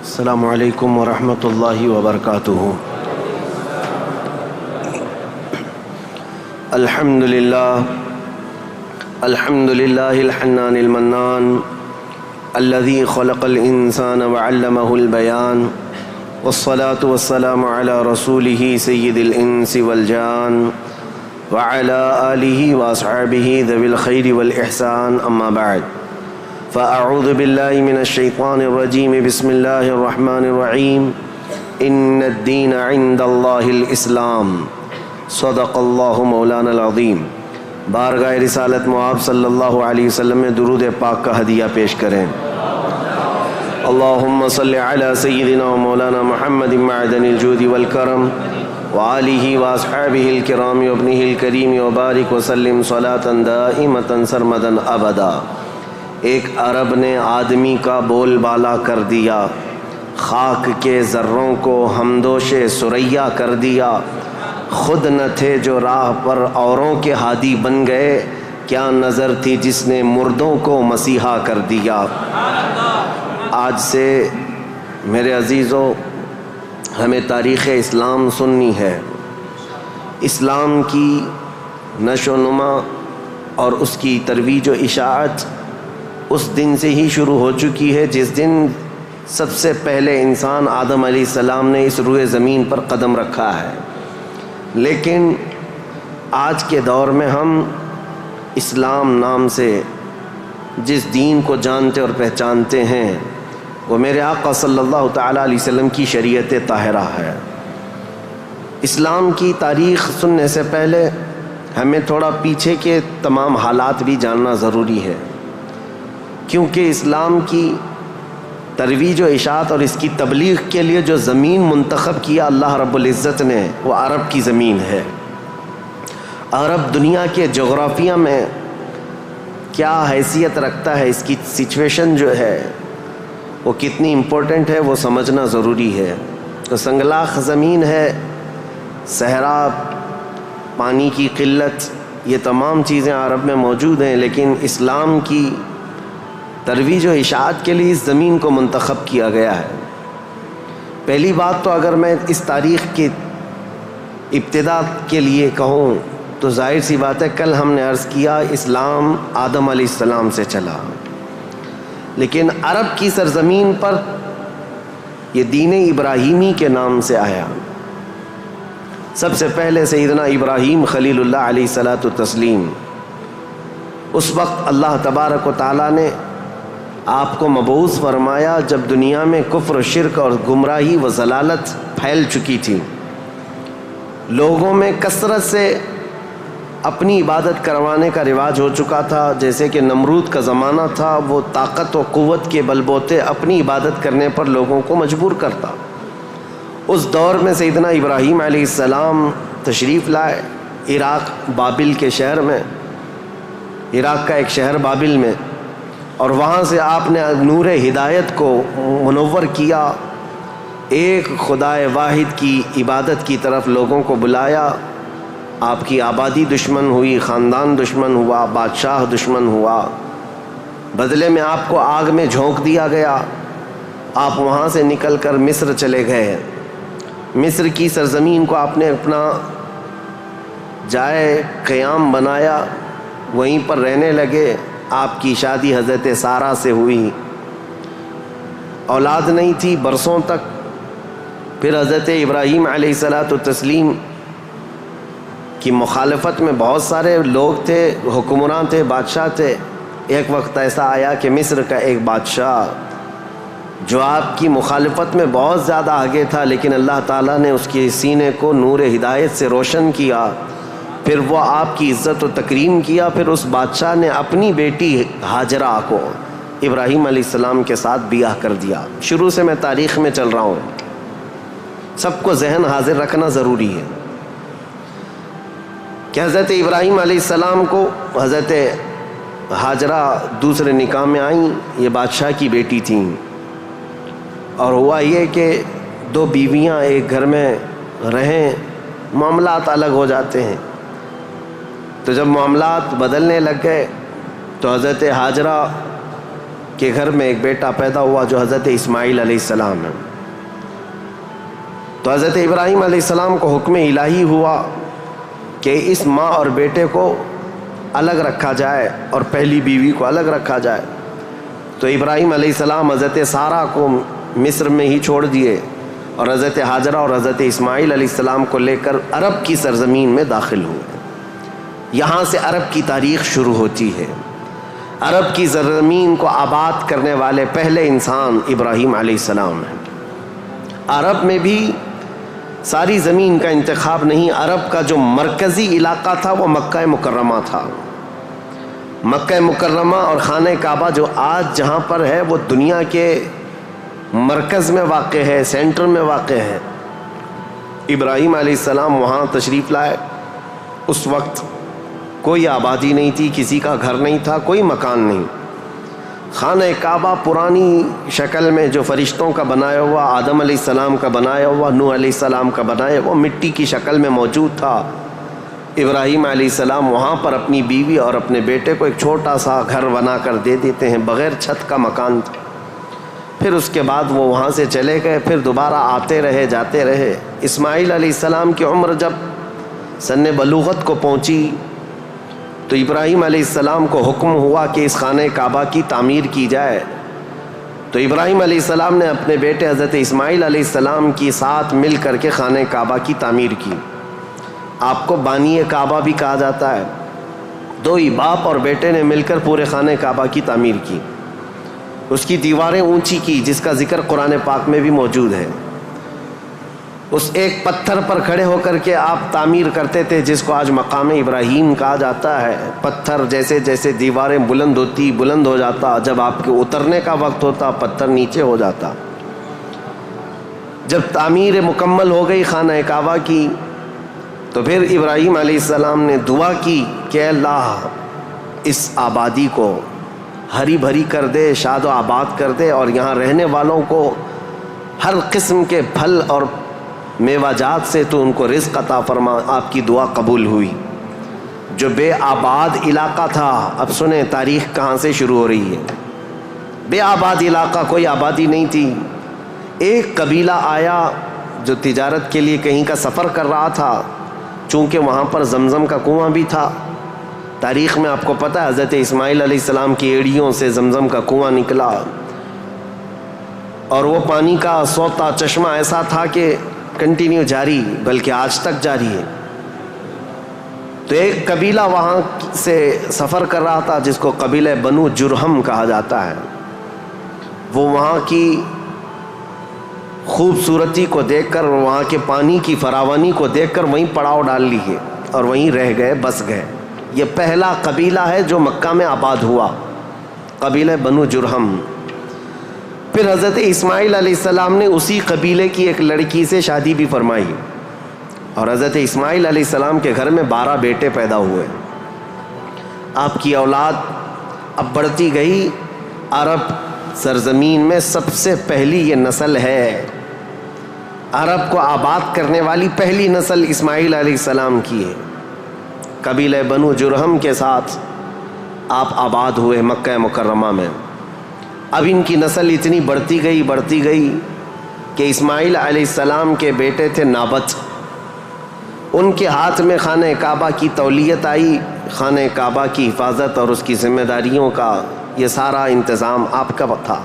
السلام علیکم ورحمۃ اللہ وبرکاتہ۔ الحمد للہ الحنان المنان الذي خلق الانسان وعلمه البیان والصلاة والسلام على رسوله سید الانس والجان وعلى آلہ واصحابہ ذوی الخیر والاحسان، اما بعد فاعوذ باللہ من الشیطان الرجیم، بسم اللہ الرحمن الرحیم۔ ان الدین عند اللہ الاسلام، صدق اللہ مولانا العظیم۔ بارگاہ رسالت مآب صلی اللہ علیہ وسلم میں درود پاک کا ہدیہ پیش کریں۔ اللہم صلی علی سیدنا و مولانا محمد معدن الجود والکرم وآلہ واصحابہ الکرام وابنہ الکریم وبارک وسلم صلاة دائمة سرمدا ابدا۔ ایک عرب نے آدمی کا بول بالا کر دیا، خاک کے ذروں کو ہمدوش ثریا کر دیا۔ خود نہ تھے جو راہ پر اوروں کے ہادی بن گئے، کیا نظر تھی جس نے مردوں کو مسیحا کر دیا۔ آج سے میرے عزیزو ہمیں تاریخ اسلام سننی ہے۔ اسلام کی نشو و نما اور اس کی ترویج و اشاعت اس دن سے ہی شروع ہو چکی ہے جس دن سب سے پہلے انسان آدم علیہ السلام نے اس روئے زمین پر قدم رکھا ہے۔ لیکن آج کے دور میں ہم اسلام نام سے جس دین کو جانتے اور پہچانتے ہیں وہ میرے آقا صلی اللہ تعالیٰ علیہ وسلم کی شریعت طاہرہ ہے۔ اسلام کی تاریخ سننے سے پہلے ہمیں تھوڑا پیچھے کے تمام حالات بھی جاننا ضروری ہے، کیونکہ اسلام کی ترویج و اشاعت اور اس کی تبلیغ کے لیے جو زمین منتخب کیا اللہ رب العزت نے وہ عرب کی زمین ہے۔ عرب دنیا کے جغرافیہ میں کیا حیثیت رکھتا ہے، اس کی سچویشن جو ہے وہ کتنی امپورٹنٹ ہے وہ سمجھنا ضروری ہے۔ تو سنگلاخ زمین ہے، صحرا، پانی کی قلت، یہ تمام چیزیں عرب میں موجود ہیں، لیکن اسلام کی ترویج و اشاعت کے لیے اس زمین کو منتخب کیا گیا ہے۔ پہلی بات تو اگر میں اس تاریخ کی ابتدا کے لیے کہوں تو ظاہر سی بات ہے، کل ہم نے عرض کیا اسلام آدم علیہ السلام سے چلا، لیکن عرب کی سرزمین پر یہ دین ابراہیمی کے نام سے آیا۔ سب سے پہلے سیدنا ابراہیم خلیل اللہ علیہ الصلاۃ والتسلیم، اس وقت اللہ تبارک و تعالیٰ نے آپ کو مبعوث فرمایا جب دنیا میں کفر و شرک اور گمراہی و ضلالت پھیل چکی تھی، لوگوں میں کثرت سے اپنی عبادت کروانے کا رواج ہو چکا تھا۔ جیسے کہ نمرود کا زمانہ تھا، وہ طاقت و قوت کے بل بوتے اپنی عبادت کرنے پر لوگوں کو مجبور کرتا۔ اس دور میں سیدنا ابراہیم علیہ السلام تشریف لائے عراق بابل کے شہر میں، عراق کا ایک شہر بابل میں، اور وہاں سے آپ نے نور ہدایت کو منور کیا، ایک خدائے واحد کی عبادت کی طرف لوگوں کو بلایا۔ آپ کی آبادی دشمن ہوئی، خاندان دشمن ہوا، بادشاہ دشمن ہوا، بدلے میں آپ کو آگ میں جھونک دیا گیا۔ آپ وہاں سے نکل کر مصر چلے گئے۔ مصر کی سرزمین کو آپ نے اپنا جائے قیام بنایا، وہیں پر رہنے لگے۔ آپ کی شادی حضرت سارہ سے ہوئی، اولاد نہیں تھی برسوں تک۔ پھر حضرت ابراہیم علیہ الصلاۃ والتسلیم کی مخالفت میں بہت سارے لوگ تھے، حکمران تھے، بادشاہ تھے۔ ایک وقت ایسا آیا کہ مصر کا ایک بادشاہ جو آپ کی مخالفت میں بہت زیادہ آگے تھا، لیکن اللہ تعالیٰ نے اس کے سینے کو نور ہدایت سے روشن کیا، پھر وہ آپ کی عزت و تکریم کیا۔ پھر اس بادشاہ نے اپنی بیٹی ہاجرہ کو ابراہیم علیہ السلام کے ساتھ بیاہ کر دیا۔ شروع سے میں تاریخ میں چل رہا ہوں، سب کو ذہن حاضر رکھنا ضروری ہے کہ حضرت ابراہیم علیہ السلام کو حضرت ہاجرہ دوسرے نکاح میں آئیں، یہ بادشاہ کی بیٹی تھیں، اور ہوا یہ کہ دو بیویاں ایک گھر میں رہیں، معاملات الگ ہو جاتے ہیں۔ تو جب معاملات بدلنے لگ گئے تو حضرت ہاجرہ کے گھر میں ایک بیٹا پیدا ہوا جو حضرت اسماعیل علیہ السلام ہے. تو حضرت ابراہیم علیہ السلام کو حکم الہی ہوا کہ اس ماں اور بیٹے کو الگ رکھا جائے اور پہلی بیوی کو الگ رکھا جائے. تو ابراہیم علیہ السلام حضرت سارہ کو مصر میں ہی چھوڑ دیے اور حضرت ہاجرہ اور حضرت اسماعیل علیہ السلام کو لے کر عرب کی سرزمین میں داخل ہوئے. یہاں سے عرب کی تاریخ شروع ہوتی ہے. عرب کی سرزمین کو آباد کرنے والے پہلے انسان ابراہیم علیہ السلام ہیں. عرب میں بھی ساری زمین کا انتخاب نہیں. عرب کا جو مرکزی علاقہ تھا وہ مکہ مکرمہ تھا. مکہ مکرمہ اور خانہ کعبہ جو آج جہاں پر ہے وہ دنیا کے مرکز میں واقع ہے, سینٹر میں واقع ہے. ابراہیم علیہ السلام وہاں تشریف لائے. اس وقت کوئی آبادی نہیں تھی, کسی کا گھر نہیں تھا, کوئی مکان نہیں. خانہ کعبہ پرانی شکل میں جو فرشتوں کا بنایا ہوا, آدم علیہ السلام کا بنایا ہوا, نوح علیہ السلام کا بنایا ہوا مٹی کی شکل میں موجود تھا. ابراہیم علیہ السلام وہاں پر اپنی بیوی اور اپنے بیٹے کو ایک چھوٹا سا گھر بنا کر دے دیتے ہیں, بغیر چھت کا مکان تھا. پھر اس کے بعد وہ وہاں سے چلے گئے, پھر دوبارہ آتے رہے جاتے رہے. اسماعیل علیہ السلام کی عمر جب سن بلوغت کو پہنچی تو ابراہیم علیہ السلام کو حکم ہوا کہ اس خانہ کعبہ کی تعمیر کی جائے. تو ابراہیم علیہ السلام نے اپنے بیٹے حضرت اسماعیل علیہ السلام کے ساتھ مل کر کے خانہ کعبہ کی تعمیر کی. آپ کو بانی کعبہ بھی کہا جاتا ہے. دو ہی باپ اور بیٹے نے مل کر پورے خانہ کعبہ کی تعمیر کی. اس کی دیواریں اونچی کی, جس کا ذکر قرآن پاک میں بھی موجود ہے. اس ایک پتھر پر کھڑے ہو کر کے آپ تعمیر کرتے تھے, جس کو آج مقام ابراہیم کہا جاتا ہے. پتھر جیسے جیسے دیواریں بلند ہو جاتا, جب آپ کے اترنے کا وقت ہوتا پتھر نیچے ہو جاتا. جب تعمیر مکمل ہو گئی خانہ کعبہ کی تو پھر ابراہیم علیہ السلام نے دعا کی کہ اللہ اس آبادی کو ہری بھری کر دے, شاد و آباد کر دے, اور یہاں رہنے والوں کو ہر قسم کے پھل اور میوہ جات سے تو ان کو رزق عطا فرما. آپ کی دعا قبول ہوئی. جو بے آباد علاقہ تھا, اب سنیں تاریخ کہاں سے شروع ہو رہی ہے. بے آباد علاقہ, کوئی آبادی نہیں تھی. ایک قبیلہ آیا جو تجارت کے لیے کہیں کا سفر کر رہا تھا. چونکہ وہاں پر زمزم کا کنواں بھی تھا. تاریخ میں آپ کو پتہ ہے حضرت اسماعیل علیہ السلام کی ایڑیوں سے زمزم کا کنواں نکلا, اور وہ پانی کا سوتا چشمہ ایسا تھا کہ کنٹینیو جاری, بلکہ آج تک جاری ہے. تو ایک قبیلہ وہاں سے سفر کر رہا تھا جس کو قبیلہ بنو جرہم کہا جاتا ہے. وہ وہاں کی خوبصورتی کو دیکھ کر, وہاں کے پانی کی فراوانی کو دیکھ کر وہیں پڑاؤ ڈال لیے اور وہیں رہ گئے, بس گئے. یہ پہلا قبیلہ ہے جو مکہ میں آباد ہوا, قبیلہ بنو جرہم. پھر حضرت اسماعیل علیہ السلام نے اسی قبیلے کی ایک لڑکی سے شادی بھی فرمائی, اور حضرت اسماعیل علیہ السلام کے گھر میں 12 بیٹے پیدا ہوئے. آپ کی اولاد اب بڑھتی گئی. عرب سرزمین میں سب سے پہلی یہ نسل ہے. عرب کو آباد کرنے والی پہلی نسل اسماعیل علیہ السلام کی ہے. قبیلہ بنو جرہم کے ساتھ آپ آباد ہوئے مکہ مکرمہ میں. اب ان کی نسل اتنی بڑھتی گئی کہ اسماعیل علیہ السلام کے بیٹے تھے نابت. ان کے ہاتھ میں خانہ کعبہ کی تولیت آئی. خانہ کعبہ کی حفاظت اور اس کی ذمہ داریوں کا یہ سارا انتظام آپ کا تھا.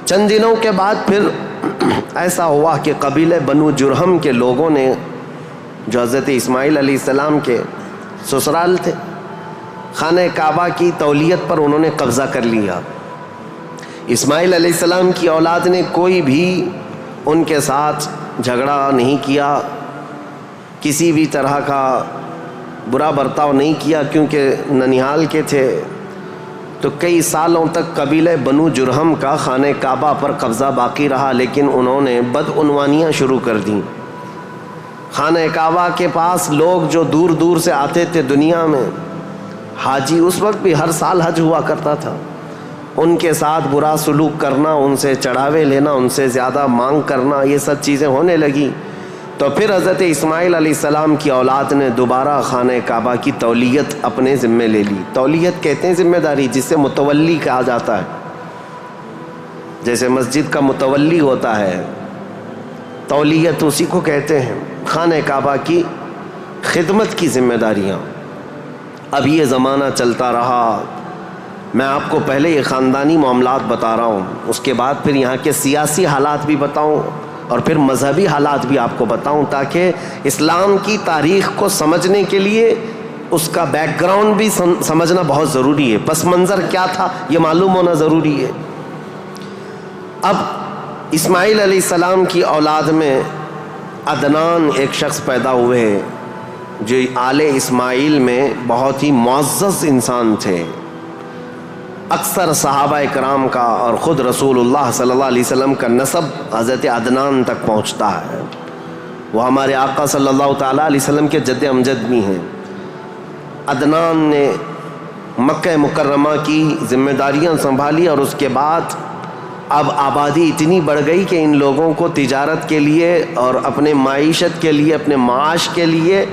چند دنوں کے بعد پھر ایسا ہوا کہ قبیلہ بنو جرہم کے لوگوں نے, جو حضرت اسماعیل علیہ السلام کے سسرال تھے, خانہ کعبہ کی تولیت پر انہوں نے قبضہ کر لیا. اسماعیل علیہ السلام کی اولاد نے کوئی بھی ان کے ساتھ جھگڑا نہیں کیا, کسی بھی طرح کا برا برتاؤ نہیں کیا, کیونکہ ننیھال کے تھے. تو کئی سالوں تک قبیلہ بنو جرہم کا خانہ کعبہ پر قبضہ باقی رہا, لیکن انہوں نے بدعنوانیاں شروع کر دیں. خانہ کعبہ کے پاس لوگ جو دور دور سے آتے تھے دنیا میں, حاجی, اس وقت بھی ہر سال حج ہوا کرتا تھا, ان کے ساتھ برا سلوک کرنا, ان سے چڑھاوے لینا, ان سے زیادہ مانگ کرنا, یہ سب چیزیں ہونے لگیں. تو پھر حضرت اسماعیل علیہ السلام کی اولاد نے دوبارہ خانہ کعبہ کی تولیت اپنے ذمے لے لی. تولیت کہتے ہیں ذمہ داری, جس سے متولی کہا جاتا ہے. جیسے مسجد کا متولی ہوتا ہے، تولیت اسی کو کہتے ہیں، خانہ کعبہ کی خدمت کی ذمہ داریاں۔ اب یہ زمانہ چلتا رہا، میں آپ کو پہلے یہ خاندانی معاملات بتا رہا ہوں، اس کے بعد پھر یہاں کے سیاسی حالات بھی بتاؤں اور پھر مذہبی حالات بھی آپ کو بتاؤں، تاکہ اسلام کی تاریخ کو سمجھنے کے لیے اس کا بیک گراؤنڈ بھی سمجھنا بہت ضروری ہے، پس منظر کیا تھا یہ معلوم ہونا ضروری ہے۔ اب اسماعیل علیہ السلام کی اولاد میں عدنان ایک شخص پیدا ہوئے جو آل اسماعیل میں بہت ہی معزز انسان تھے۔ اکثر صحابہ کرام کا اور خود رسول اللہ صلی اللہ علیہ وسلم کا نسب حضرت عدنان تک پہنچتا ہے، وہ ہمارے آقا صلی اللہ تعالیٰ علیہ وسلم کے جد امجد بھی ہیں۔ عدنان نے مکہ مکرمہ کی ذمہ داریاں سنبھالی اور اس کے بعد اب آبادی اتنی بڑھ گئی کہ ان لوگوں کو تجارت کے لیے اور اپنے معیشت کے لیے، اپنے معاش کے لیے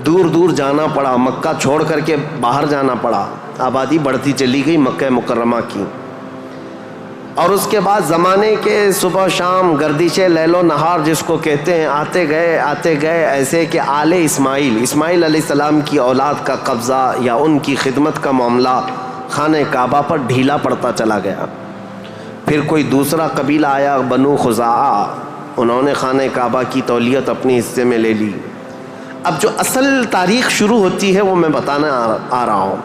دور دور جانا پڑا، مکہ چھوڑ کر کے باہر جانا پڑا، آبادی بڑھتی چلی گئی مکہ مکرمہ کی۔ اور اس کے بعد زمانے کے صبح شام گردش لیل و نہار جس کو کہتے ہیں، آتے گئے ایسے کہ آل اسماعیل علیہ السلام کی اولاد کا قبضہ یا ان کی خدمت کا معاملہ خانہ کعبہ پر ڈھیلا پڑتا چلا گیا۔ پھر کوئی دوسرا قبیلہ آیا، بنو خزاعہ، انہوں نے خانہ کعبہ کی تولیت اپنے حصے میں لے لی۔ اب جو اصل تاریخ شروع ہوتی ہے وہ میں بتانا آ رہا ہوں۔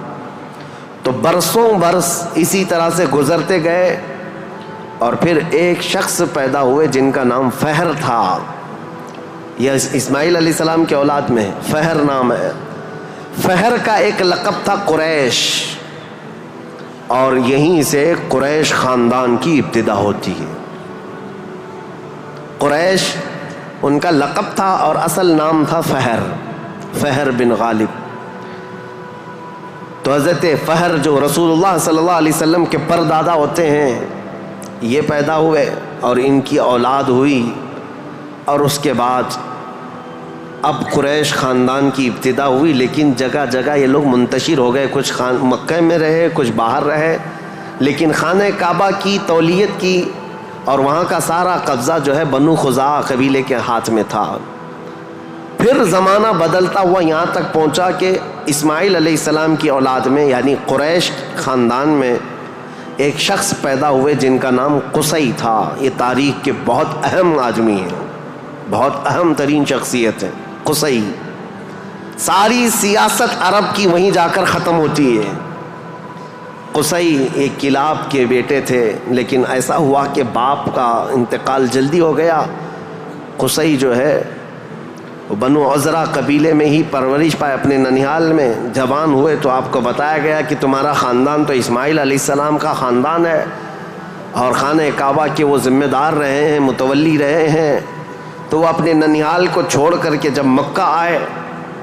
تو برسوں برس اسی طرح سے گزرتے گئے اور پھر ایک شخص پیدا ہوئے جن کا نام فہر تھا۔ یہ اسماعیل علیہ السلام کے اولاد میں فہر نام ہے۔ فہر کا ایک لقب تھا قریش، اور یہیں سے قریش خاندان کی ابتدا ہوتی ہے۔ قریش ان کا لقب تھا اور اصل نام تھا فہر بن غالب۔ تو حضرت فہر جو رسول اللہ صلی اللہ علیہ وسلم کے پردادا ہوتے ہیں، یہ پیدا ہوئے اور ان کی اولاد ہوئی، اور اس کے بعد اب قریش خاندان کی ابتدا ہوئی، لیکن جگہ جگہ یہ لوگ منتشر ہو گئے، کچھ مکہ میں رہے، کچھ باہر رہے، لیکن خانہ کعبہ کی تولیت کی اور وہاں کا سارا قبضہ جو ہے بنو خزاعہ قبیلے کے ہاتھ میں تھا۔ پھر زمانہ بدلتا ہوا یہاں تک پہنچا کہ اسماعیل علیہ السلام کی اولاد میں یعنی قریش خاندان میں ایک شخص پیدا ہوئے جن کا نام قصی تھا۔ یہ تاریخ کے بہت اہم آدمی ہیں، بہت اہم ترین شخصیت ہے قصی۔ ساری سیاست عرب کی وہیں جا کر ختم ہوتی ہے۔ قصی ایک کلاب کے بیٹے تھے، لیکن ایسا ہوا کہ باپ کا انتقال جلدی ہو گیا۔ قصی جو ہے بنو عزرہ قبیلے میں ہی پرورش پائے، اپنے ننیال میں جوان ہوئے تو آپ کو بتایا گیا کہ تمہارا خاندان تو اسماعیل علیہ السلام کا خاندان ہے اور خانہ کعبہ کے وہ ذمہ دار رہے ہیں، متولی رہے ہیں۔ تو وہ اپنے ننیال کو چھوڑ کر کے جب مکہ آئے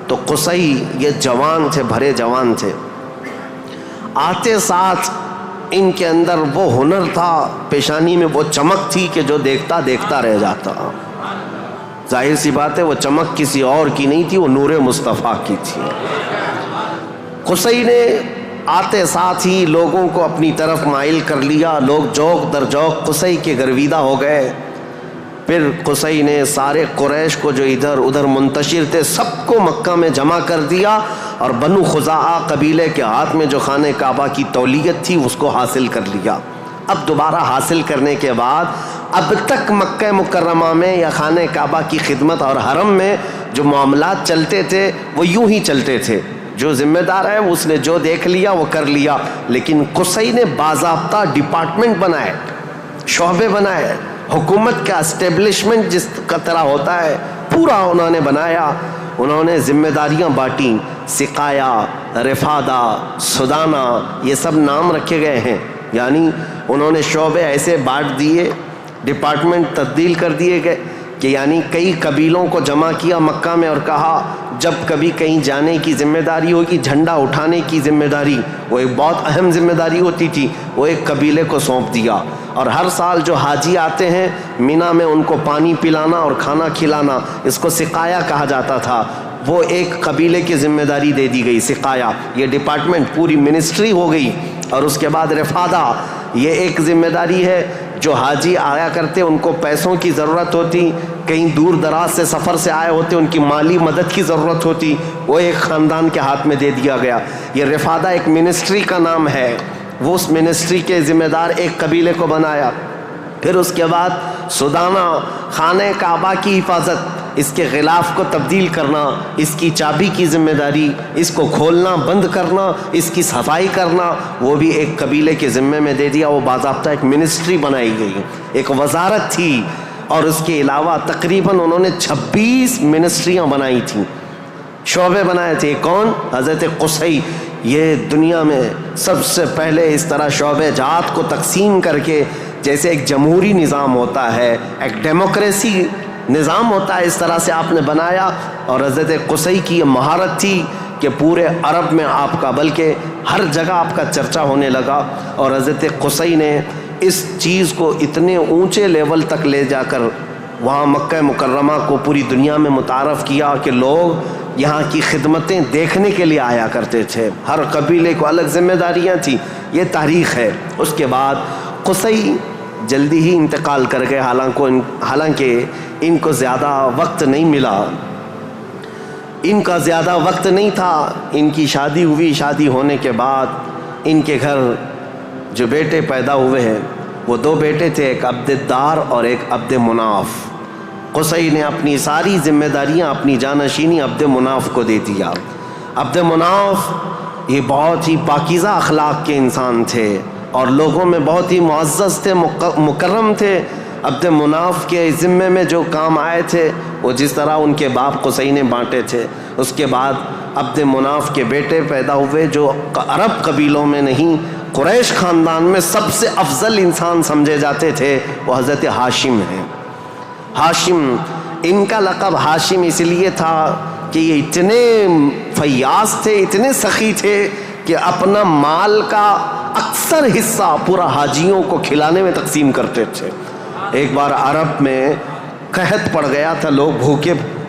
تو قصی یہ جوان تھے، بھرے جوان تھے۔ آتے ساتھ ان کے اندر وہ ہنر تھا، پیشانی میں وہ چمک تھی کہ جو دیکھتا دیکھتا رہ جاتا۔ ظاہر سی بات ہے وہ چمک کسی اور کی نہیں تھی، وہ نور مصطفیٰ کی تھی۔ قصی نے آتے ساتھ ہی لوگوں کو اپنی طرف مائل کر لیا، لوگ جوق در جوق قصی کے گرویدہ ہو گئے۔ پھر قصی نے سارے قریش کو جو ادھر ادھر منتشر تھے سب کو مکہ میں جمع کر دیا، اور بنو خزاعہ قبیلے کے ہاتھ میں جو خانہ کعبہ کی تولیت تھی اس کو حاصل کر لیا۔ اب دوبارہ حاصل کرنے کے بعد اب تک مکہ مکرمہ میں یا خانہ کعبہ کی خدمت اور حرم میں جو معاملات چلتے تھے وہ یوں ہی چلتے تھے، جو ذمہ دار ہے اس نے جو دیکھ لیا وہ کر لیا۔ لیکن قصی نے باضابطہ ڈپارٹمنٹ بنائے، شعبے بنائے، حکومت کا اسٹیبلشمنٹ جس کا طرح ہوتا ہے پورا انہوں نے بنایا۔ انہوں نے ذمہ داریاں بانٹیں، سقایا، رفادہ، سدانہ، یہ سب نام رکھے گئے ہیں، یعنی انہوں نے شعبے ایسے بانٹ دیے، ڈپارٹمنٹ تبدیل کر دیے گئے کہ یعنی کئی قبیلوں کو جمع کیا مکہ میں اور کہا جب کبھی کہیں جانے کی ذمہ داری ہوگی، جھنڈا اٹھانے کی ذمہ داری، وہ ایک بہت اہم ذمہ داری ہوتی تھی، وہ ایک قبیلے کو سونپ دیا۔ اور ہر سال جو حاجی آتے ہیں مینا میں ان کو پانی پلانا اور کھانا کھلانا، اس کو سقایا کہا جاتا تھا، وہ ایک قبیلے کی ذمہ داری دے دی گئی، سقایا۔ یہ ڈپارٹمنٹ پوری منسٹری ہو گئی۔ اور اس کے بعد یہ ایک ذمہ داری ہے. جو حاجی آیا کرتے ان کو پیسوں کی ضرورت ہوتی، کہیں دور دراز سے سفر سے آئے ہوتے ان کی مالی مدد کی ضرورت ہوتی، وہ ایک خاندان کے ہاتھ میں دے دیا گیا. یہ رفادہ ایک منسٹری کا نام ہے، وہ اس منسٹری کے ذمہ دار ایک قبیلے کو بنایا. پھر اس کے بعد سدانہ، خانہ کعبہ کی حفاظت، اس کے غلاف کو تبدیل کرنا، اس کی چابی کی ذمہ داری، اس کو کھولنا بند کرنا، اس کی صفائی کرنا، وہ بھی ایک قبیلے کے ذمے میں دے دیا. وہ باضابطہ ایک منسٹری بنائی گئی، ایک وزارت تھی. اور اس کے علاوہ تقریباً انہوں نے 26 منسٹریاں بنائی تھیں، شعبے بنائے تھے. کون؟ حضرت قصی. یہ دنیا میں سب سے پہلے اس طرح شعبے جات کو تقسیم کر کے، جیسے ایک جمہوری نظام ہوتا ہے، ایک ڈیموکریسی نظام ہوتا ہے، اس طرح سے آپ نے بنایا. اور حضرت قصی کی یہ مہارت تھی کہ پورے عرب میں آپ کا، بلکہ ہر جگہ آپ کا چرچا ہونے لگا. اور حضرت قصی نے اس چیز کو اتنے اونچے لیول تک لے جا کر وہاں مکہ مکرمہ کو پوری دنیا میں متعارف کیا کہ لوگ یہاں کی خدمتیں دیکھنے کے لیے آیا کرتے تھے. ہر قبیلے کو الگ ذمہ داریاں تھیں. یہ تاریخ ہے. اس کے بعد قصی جلدی ہی انتقال کر گئے، حالانکہ ان کو زیادہ وقت نہیں ملا، ان کا زیادہ وقت نہیں تھا. ان کی شادی ہوئی. شادی ہونے کے بعد ان کے گھر جو بیٹے پیدا ہوئے ہیں وہ 2 بیٹے تھے، ایک عبد الدار اور ایک عبد مناف. قصی نے اپنی ساری ذمہ داریاں، اپنی جانشینی عبد مناف کو دے دیا. عبد مناف یہ بہت ہی پاکیزہ اخلاق کے انسان تھے اور لوگوں میں بہت ہی معزز تھے، مکرم تھے. عبد مناف کے ذمے میں جو کام آئے تھے وہ جس طرح ان کے باپ قصی نے بانٹے تھے. اس کے بعد عبد مناف کے بیٹے پیدا ہوئے جو عرب قبیلوں میں نہیں، قریش خاندان میں سب سے افضل انسان سمجھے جاتے تھے، وہ حضرت ہاشم ہیں. ہاشم، ان کا لقب ہاشم اس لیے تھا کہ یہ اتنے فیاض تھے، اتنے سخی تھے کہ اپنا مال کا اکثر حصہ پورا حاجیوں کو کھلانے میں تقسیم کرتے تھے. ایک بار عرب میں قحط پڑ گیا تھا، لوگ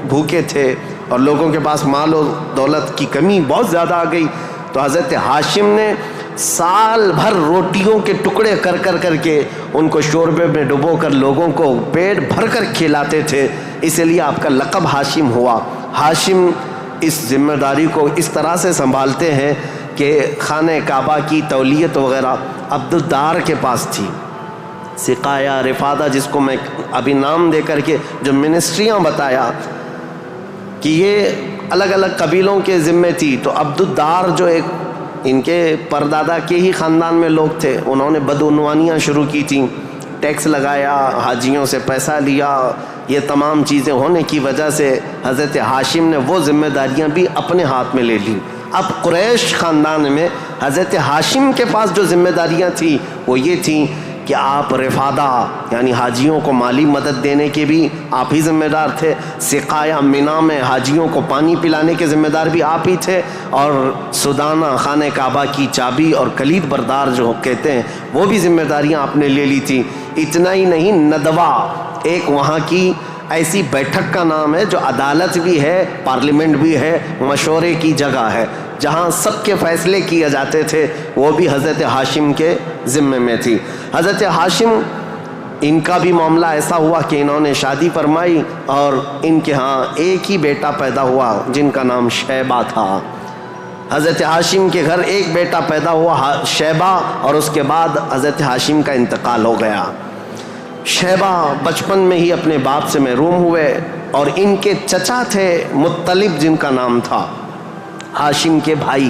بھوکے تھے اور لوگوں کے پاس مال و دولت کی کمی بہت زیادہ آ گئی. تو حضرت ہاشم نے سال بھر روٹیوں کے ٹکڑے کر کے ان کو شوربے میں ڈبو کر لوگوں کو پیٹ بھر کر کھلاتے تھے. اسی لیے آپ کا لقب ہاشم ہوا. ہاشم اس ذمہ داری کو اس طرح سے سنبھالتے ہیں کہ خانہ کعبہ کی تولیت وغیرہ عبد الدار کے پاس تھی. سقایہ، رفادہ، جس کو میں ابھی نام دے کر کے جو منسٹریاں بتایا کہ یہ الگ الگ قبیلوں کے ذمے تھی، تو عبد الدار جو ایک ان کے پردادا کے ہی خاندان میں لوگ تھے، انہوں نے بدعنوانیاں شروع کی تھیں، ٹیکس لگایا، حاجیوں سے پیسہ لیا. یہ تمام چیزیں ہونے کی وجہ سے حضرت ہاشم نے وہ ذمہ داریاں بھی اپنے ہاتھ میں لے لیں. اب قریش خاندان میں حضرت ہاشم کے پاس جو ذمہ داریاں تھیں وہ یہ تھیں کہ آپ رفادہ یعنی حاجیوں کو مالی مدد دینے کے بھی آپ ہی ذمہ دار تھے. سقایہ، مینا میں حاجیوں کو پانی پلانے کے ذمہ دار بھی آپ ہی تھے. اور سدانہ، خانہ کعبہ کی چابی اور کلید بردار جو کہتے ہیں، وہ بھی ذمہ داریاں آپ نے لے لی تھی. اتنا ہی نہیں، ندوہ ایک وہاں کی ایسی بیٹھک کا نام ہے جو عدالت بھی ہے، پارلیمنٹ بھی ہے، مشورے کی جگہ ہے، جہاں سب کے فیصلے کیے جاتے تھے، وہ بھی حضرت ہاشم کے ذمے میں تھی. حضرت ہاشم، ان کا بھی معاملہ ایسا ہوا کہ انہوں نے شادی فرمائی اور ان کے ہاں ایک ہی بیٹا پیدا ہوا جن کا نام شیبہ تھا. حضرت ہاشم کے گھر ایک بیٹا پیدا ہوا شیبہ، اور اس کے بعد حضرت ہاشم کا انتقال ہو گیا. شیبہ بچپن میں ہی اپنے باپ سے محروم ہوئے اور ان کے چچا تھے مطلب، جن کا نام تھا، ہاشم کے بھائی،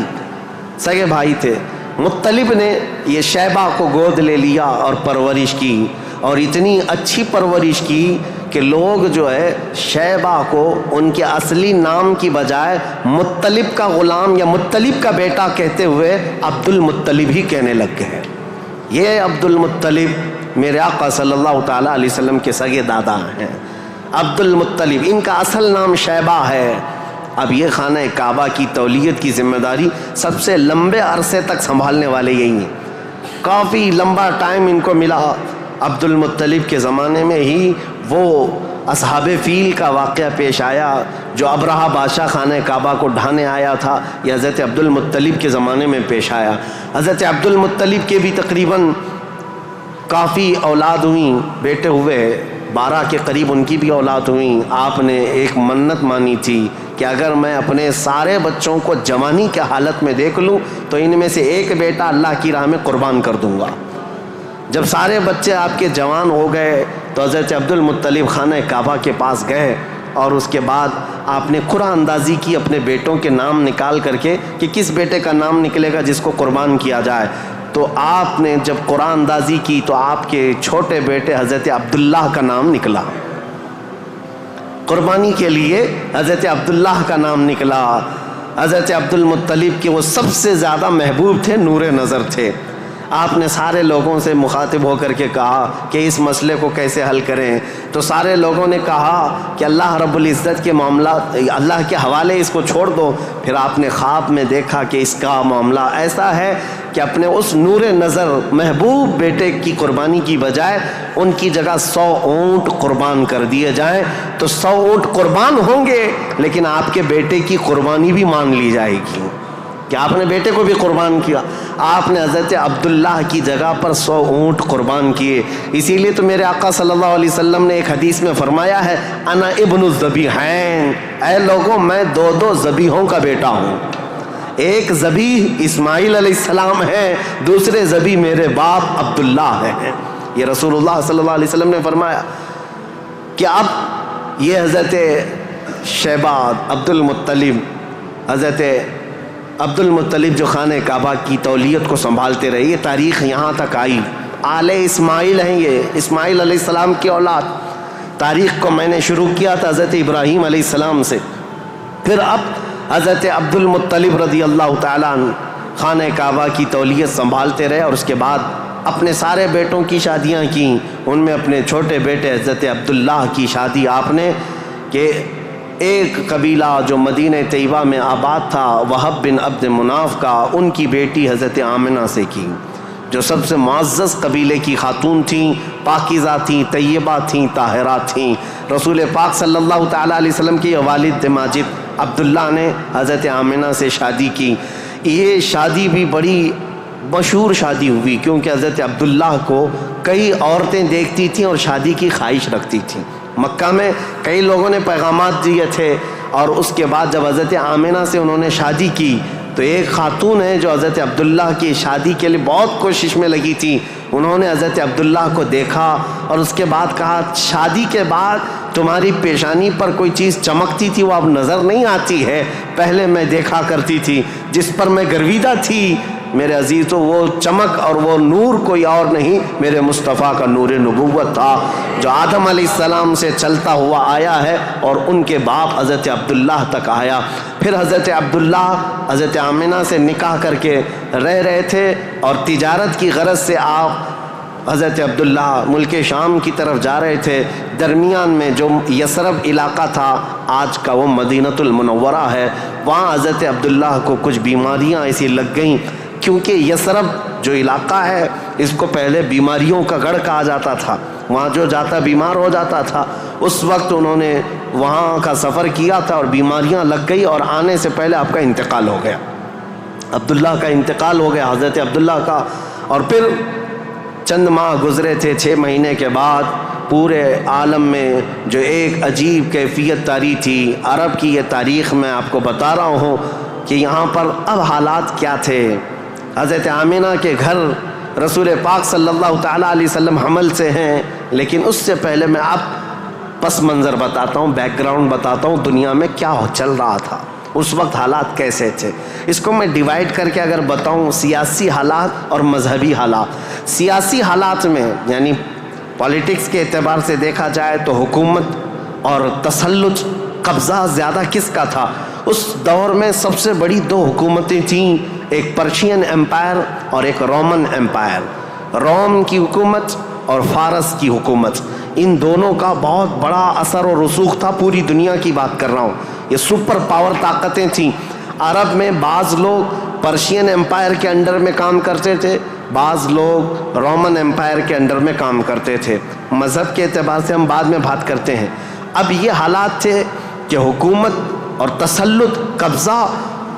سگے بھائی تھے. مطلب نے یہ شیبہ کو گود لے لیا اور پرورش کی، اور اتنی اچھی پرورش کی کہ لوگ جو ہے شیبہ کو ان کے اصلی نام کی بجائے مطلب کا غلام یا مطلب کا بیٹا کہتے ہوئے عبد المطلب ہی کہنے لگ گئے. یہ عبد المطلب میرے آقا صلی اللہ تعالیٰ علیہ وسلم کے سگے دادا ہیں. عبد المطلب، ان کا اصل نام شیبہ ہے. اب یہ خانہ کعبہ کی تولیت کی ذمہ داری سب سے لمبے عرصے تک سنبھالنے والے یہی ہیں. کافی لمبا ٹائم ان کو ملا. عبد المطلب کے زمانے میں ہی وہ اصحاب فیل کا واقعہ پیش آیا جو ابرہہ بادشاہ خانہ کعبہ کو ڈھانے آیا تھا. یہ حضرت عبد المطلب کے زمانے میں پیش آیا. حضرت عبد المطلب کے بھی تقریباً کافی اولاد ہوئیں، بیٹے ہوئے 12 کے قریب ان کی بھی اولاد ہوئیں. آپ نے ایک منت مانی تھی کہ اگر میں اپنے سارے بچوں کو جوانی کے حالت میں دیکھ لوں تو ان میں سے ایک بیٹا اللہ کی راہ میں قربان کر دوں گا. جب سارے بچے آپ کے جوان ہو گئے تو حضرت عبد المطلب خانہ کعبہ کے پاس گئے اور اس کے بعد آپ نے قرعہ اندازی کی اپنے بیٹوں کے نام نکال کر کے کہ کس بیٹے کا نام نکلے گا جس کو قربان کیا جائے. تو آپ نے جب قرعہ اندازی کی تو آپ کے چھوٹے بیٹے حضرت عبداللہ کا نام نکلا. قربانی کے لیے حضرت عبداللہ کا نام نکلا. حضرت عبد المطلب کے وہ سب سے زیادہ محبوب تھے، نور نظر تھے. آپ نے سارے لوگوں سے مخاطب ہو کر کے کہا کہ اس مسئلے کو کیسے حل کریں. تو سارے لوگوں نے کہا کہ اللہ رب العزت کے معاملات اللہ کے حوالے اس کو چھوڑ دو. پھر آپ نے خواب میں دیکھا کہ اس کا معاملہ ایسا ہے کہ اپنے اس نور نظر محبوب بیٹے کی قربانی کی بجائے ان کی جگہ 100 اونٹ قربان کر دیے جائیں. تو 100 اونٹ قربان ہوں گے لیکن آپ کے بیٹے کی قربانی بھی مان لی جائے گی کہ آپ نے بیٹے کو بھی قربان کیا. آپ نے حضرت عبداللہ کی جگہ پر 100 اونٹ قربان کیے. اسی لیے تو میرے آقا صلی اللہ علیہ وسلم نے ایک حدیث میں فرمایا ہے انا ابن الذبیحین، اے لوگوں میں 2 ذبیحوں کا بیٹا ہوں. ایک ذبیح اسماعیل علیہ السلام ہے، دوسرے ذبیح میرے باپ عبداللہ ہیں. یہ رسول اللہ صلی اللہ علیہ وسلم نے فرمایا کہ اب یہ حضرت شیبہ عبد المطلب، حضرت عبد المطلب جو خانہ کعبہ کی تولیت کو سنبھالتے رہے، یہ تاریخ یہاں تک آئی. آل اسماعیل ہیں، یہ اسماعیل علیہ السلام کی اولاد. تاریخ کو میں نے شروع کیا تھا حضرت ابراہیم علیہ السلام سے. پھر اب حضرت عبد المطلب رضی اللہ تعالیٰ عنہ خانہ کعبہ کی تولیت سنبھالتے رہے اور اس کے بعد اپنے سارے بیٹوں کی شادیاں کیں. ان میں اپنے چھوٹے بیٹے حضرت عبداللہ کی شادی آپ نے کہ ایک قبیلہ جو مدینہ طیبہ میں آباد تھا وہب بن عبد مناف کا، ان کی بیٹی حضرت آمنہ سے کی، جو سب سے معزز قبیلے کی خاتون تھیں، پاکیزہ تھیں، طیبہ تھیں، طاہرہ تھیں. رسول پاک صلی اللہ تعالیٰ علیہ وسلم کے والد ماجد عبداللہ نے حضرت آمنہ سے شادی کی. یہ شادی بھی بڑی مشہور شادی ہوئی کیونکہ حضرت عبداللہ کو کئی عورتیں دیکھتی تھیں اور شادی کی خواہش رکھتی تھیں. مکہ میں کئی لوگوں نے پیغامات دیے تھے اور اس کے بعد جب حضرت آمنہ سے انہوں نے شادی کی تو ایک خاتون ہے جو حضرت عبداللہ کی شادی کے لیے بہت کوشش میں لگی تھی. انہوں نے حضرت عبداللہ کو دیکھا اور اس کے بعد کہا شادی کے بعد تمہاری پیشانی پر کوئی چیز چمکتی تھی وہ اب نظر نہیں آتی ہے، پہلے میں دیکھا کرتی تھی جس پر میں گرویدہ تھی. میرے عزیزو وہ چمک اور وہ نور کوئی اور نہیں، میرے مصطفیٰ کا نور نبوت تھا جو آدم علیہ السلام سے چلتا ہوا آیا ہے اور ان کے باپ حضرت عبداللہ تک آیا. پھر حضرت عبداللہ حضرت آمنہ سے نکاح کر کے رہ رہے تھے اور تجارت کی غرض سے آپ حضرت عبداللہ ملک شام کی طرف جا رہے تھے. درمیان میں جو یثرب علاقہ تھا آج کا وہ مدینۃ المنورہ ہے، وہاں حضرت عبداللہ کو کچھ بیماریاں ایسی لگ گئیں کیونکہ یثرب جو علاقہ ہے اس کو پہلے بیماریوں کا گڑھ کہا جاتا تھا، وہاں جو جاتا بیمار ہو جاتا تھا. اس وقت انہوں نے وہاں کا سفر کیا تھا اور بیماریاں لگ گئی اور آنے سے پہلے آپ کا انتقال ہو گیا. عبداللہ کا انتقال ہو گیا حضرت عبداللہ کا. اور پھر چند ماہ گزرے تھے، 6 مہینے کے بعد پورے عالم میں جو ایک عجیب کیفیت طاری تھی. عرب کی یہ تاریخ میں آپ کو بتا رہا ہوں کہ یہاں پر اب حالات کیا تھے. حضرت آمنہ کے گھر رسول پاک صلی اللہ تعالیٰ علیہ وسلم حمل سے ہیں، لیکن اس سے پہلے میں اب پس منظر بتاتا ہوں، بیک گراؤنڈ بتاتا ہوں دنیا میں کیا چل رہا تھا، اس وقت حالات کیسے تھے. اس کو میں ڈیوائیڈ کر کے اگر بتاؤں سیاسی حالات اور مذہبی حالات. سیاسی حالات میں یعنی پالیٹکس کے اعتبار سے دیکھا جائے تو حکومت اور تسلط قبضہ زیادہ کس کا تھا. اس دور میں سب سے بڑی 2 حکومتیں تھیں، ایک پرشین امپائر اور ایک رومن امپائر. روم کی حکومت اور فارس کی حکومت، ان دونوں کا بہت بڑا اثر و رسوخ تھا. پوری دنیا کی بات کر رہا ہوں، یہ سپر پاور طاقتیں تھیں. عرب میں بعض لوگ پرشین امپائر کے انڈر میں کام کرتے تھے، بعض لوگ رومن امپائر کے انڈر میں کام کرتے تھے. مذہب کے اعتبار سے ہم بعد میں بات کرتے ہیں. اب یہ حالات تھے کہ حکومت اور تسلط، قبضہ،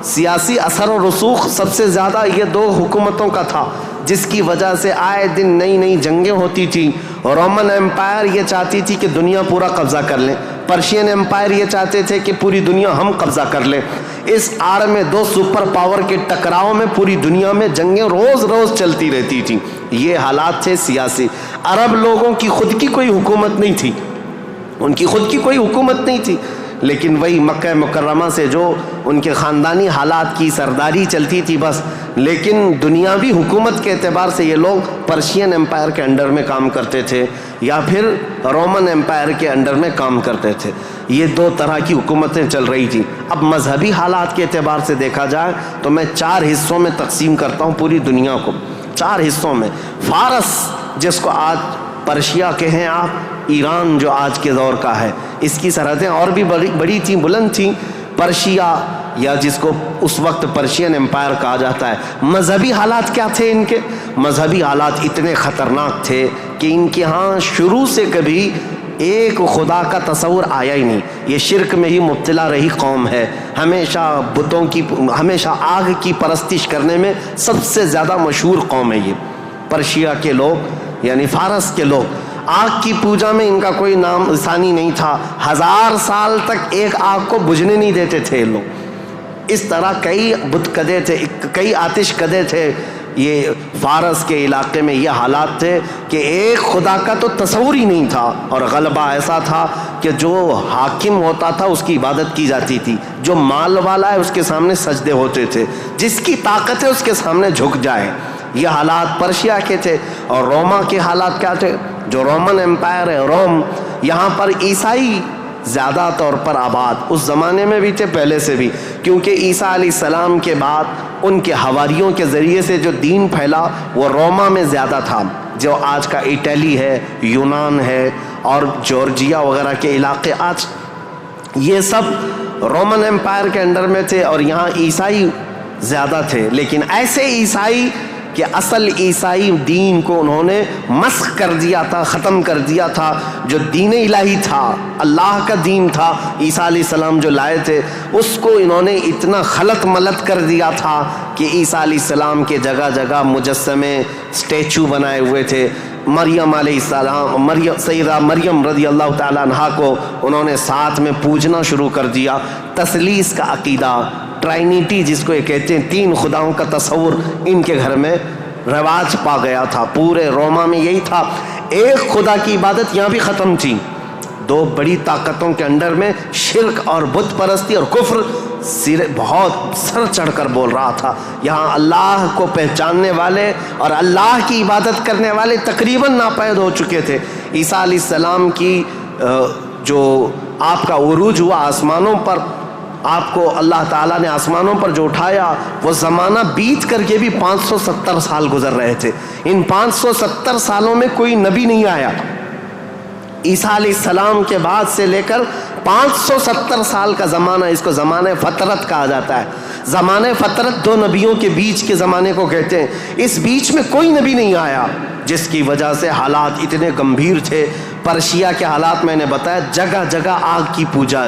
سیاسی اثر و رسوخ سب سے زیادہ یہ 2 حکومتوں کا تھا. جس کی وجہ سے آئے دن نئی نئی جنگیں ہوتی تھیں. رومن امپائر یہ چاہتی تھی کہ دنیا پورا قبضہ کر لیں, پرشین امپائر یہ چاہتے تھے کہ پوری دنیا ہم قبضہ کر لیں. اس آڑ میں دو سپر پاور کے ٹکراؤ میں پوری دنیا میں جنگیں روز روز چلتی رہتی تھیں. یہ حالات تھے سیاسی. عرب لوگوں کی خود کی کوئی حکومت نہیں تھی, ان کی خود کی کوئی حکومت نہیں تھی, لیکن وہی مکہ مکرمہ سے جو ان کے خاندانی حالات کی سرداری چلتی تھی بس. لیکن دنیاوی حکومت کے اعتبار سے یہ لوگ پرشین امپائر کے انڈر میں کام کرتے تھے یا پھر رومن امپائر کے انڈر میں کام کرتے تھے. یہ دو طرح کی حکومتیں چل رہی تھیں. اب مذہبی حالات کے اعتبار سے دیکھا جائے تو میں 4 حصوں میں تقسیم کرتا ہوں پوری دنیا کو, 4 حصوں میں. فارس جس کو آج پرشیا کہیں آپ, ایران جو آج کے دور کا ہے, اس کی سرحدیں اور بھی بڑی تھیں, بلند تھیں. پرشیا یا جس کو اس وقت پرشین امپائر کہا جاتا ہے. مذہبی حالات کیا تھے ان کے؟ مذہبی حالات اتنے خطرناک تھے کہ ان کے ہاں شروع سے کبھی ایک خدا کا تصور آیا ہی نہیں. یہ شرک میں ہی مبتلا رہی قوم ہے. ہمیشہ بتوں کی, ہمیشہ آگ کی پرستش کرنے میں سب سے زیادہ مشہور قوم ہے یہ پرشیا کے لوگ, یعنی فارس کے لوگ. آگ کی پوجا میں ان کا کوئی نام ثانی نہیں تھا. 1000 سال تک ایک آگ کو بجھنے نہیں دیتے تھے لوگ. اس طرح کئی بت کدے تھے, کئی آتش کدے تھے. یہ فارس کے علاقے میں یہ حالات تھے کہ ایک خدا کا تو تصور ہی نہیں تھا, اور غلبہ ایسا تھا کہ جو حاکم ہوتا تھا اس کی عبادت کی جاتی تھی, جو مال والا ہے اس کے سامنے سجدے ہوتے تھے, جس کی طاقت ہے اس کے سامنے جھک جائے. یہ حالات پرشیا کے تھے. اور روما کے حالات کیا تھے؟ جو رومن امپائر ہے روم, یہاں پر عیسائی زیادہ طور پر آباد, اس زمانے میں بھی تھے پہلے سے بھی, کیونکہ عیسیٰ علیہ السلام کے بعد ان کے حواریوں کے ذریعے سے جو دین پھیلا وہ روما میں زیادہ تھا, جو آج کا اٹلی ہے, یونان ہے اور جورجیا وغیرہ کے علاقے آج یہ سب رومن امپائر کے انڈر میں تھے, اور یہاں عیسائی زیادہ تھے. لیکن ایسے عیسائی کہ اصل عیسائی دین کو انہوں نے مسخ کر دیا تھا, ختم کر دیا تھا. جو دین الہی تھا, اللہ کا دین تھا, عیسیٰ علیہ السلام جو لائے تھے, اس کو انہوں نے اتنا خلط ملط کر دیا تھا کہ عیسیٰ علیہ السلام کے جگہ جگہ مجسمے, اسٹیچو بنائے ہوئے تھے. مریم علیہ السلام, سیدہ مریم رضی اللہ تعالیٰ عنہا کو انہوں نے ساتھ میں پوجنا شروع کر دیا. تثلیث کا عقیدہ, ٹرائنیٹی جس کو یہ کہتے ہیں, 3 خداؤں کا تصور ان کے گھر میں رواج پا گیا تھا. پورے روما میں یہی تھا. ایک خدا کی عبادت یہاں بھی ختم تھی. 2 بڑی طاقتوں کے انڈر میں شرک اور بت پرستی اور کفر بہت سر چڑھ کر بول رہا تھا. یہاں اللہ کو پہچاننے والے اور اللہ کی عبادت کرنے والے تقریباً ناپید ہو چکے تھے. عیسیٰ علیہ السلام کی جو آپ کا عروج ہوا آسمانوں پر, آپ کو اللہ تعالیٰ نے آسمانوں پر جو اٹھایا, وہ زمانہ بیت کر کے بھی 570 سال گزر رہے تھے. ان 570 سالوں میں کوئی نبی نہیں آیا. عیسیٰ علیہ السلام کے بعد سے لے کر 570 سال کا زمانہ, اس کو زمانہ فترت کہا جاتا ہے. زمانہ فترت 2 نبیوں کے بیچ کے زمانے کو کہتے ہیں. اس بیچ میں کوئی نبی نہیں آیا, جس کی وجہ سے حالات اتنے گمبھیر تھے. پرشیا کے حالات میں نے بتایا, جگہ جگہ آگ کی پوجا,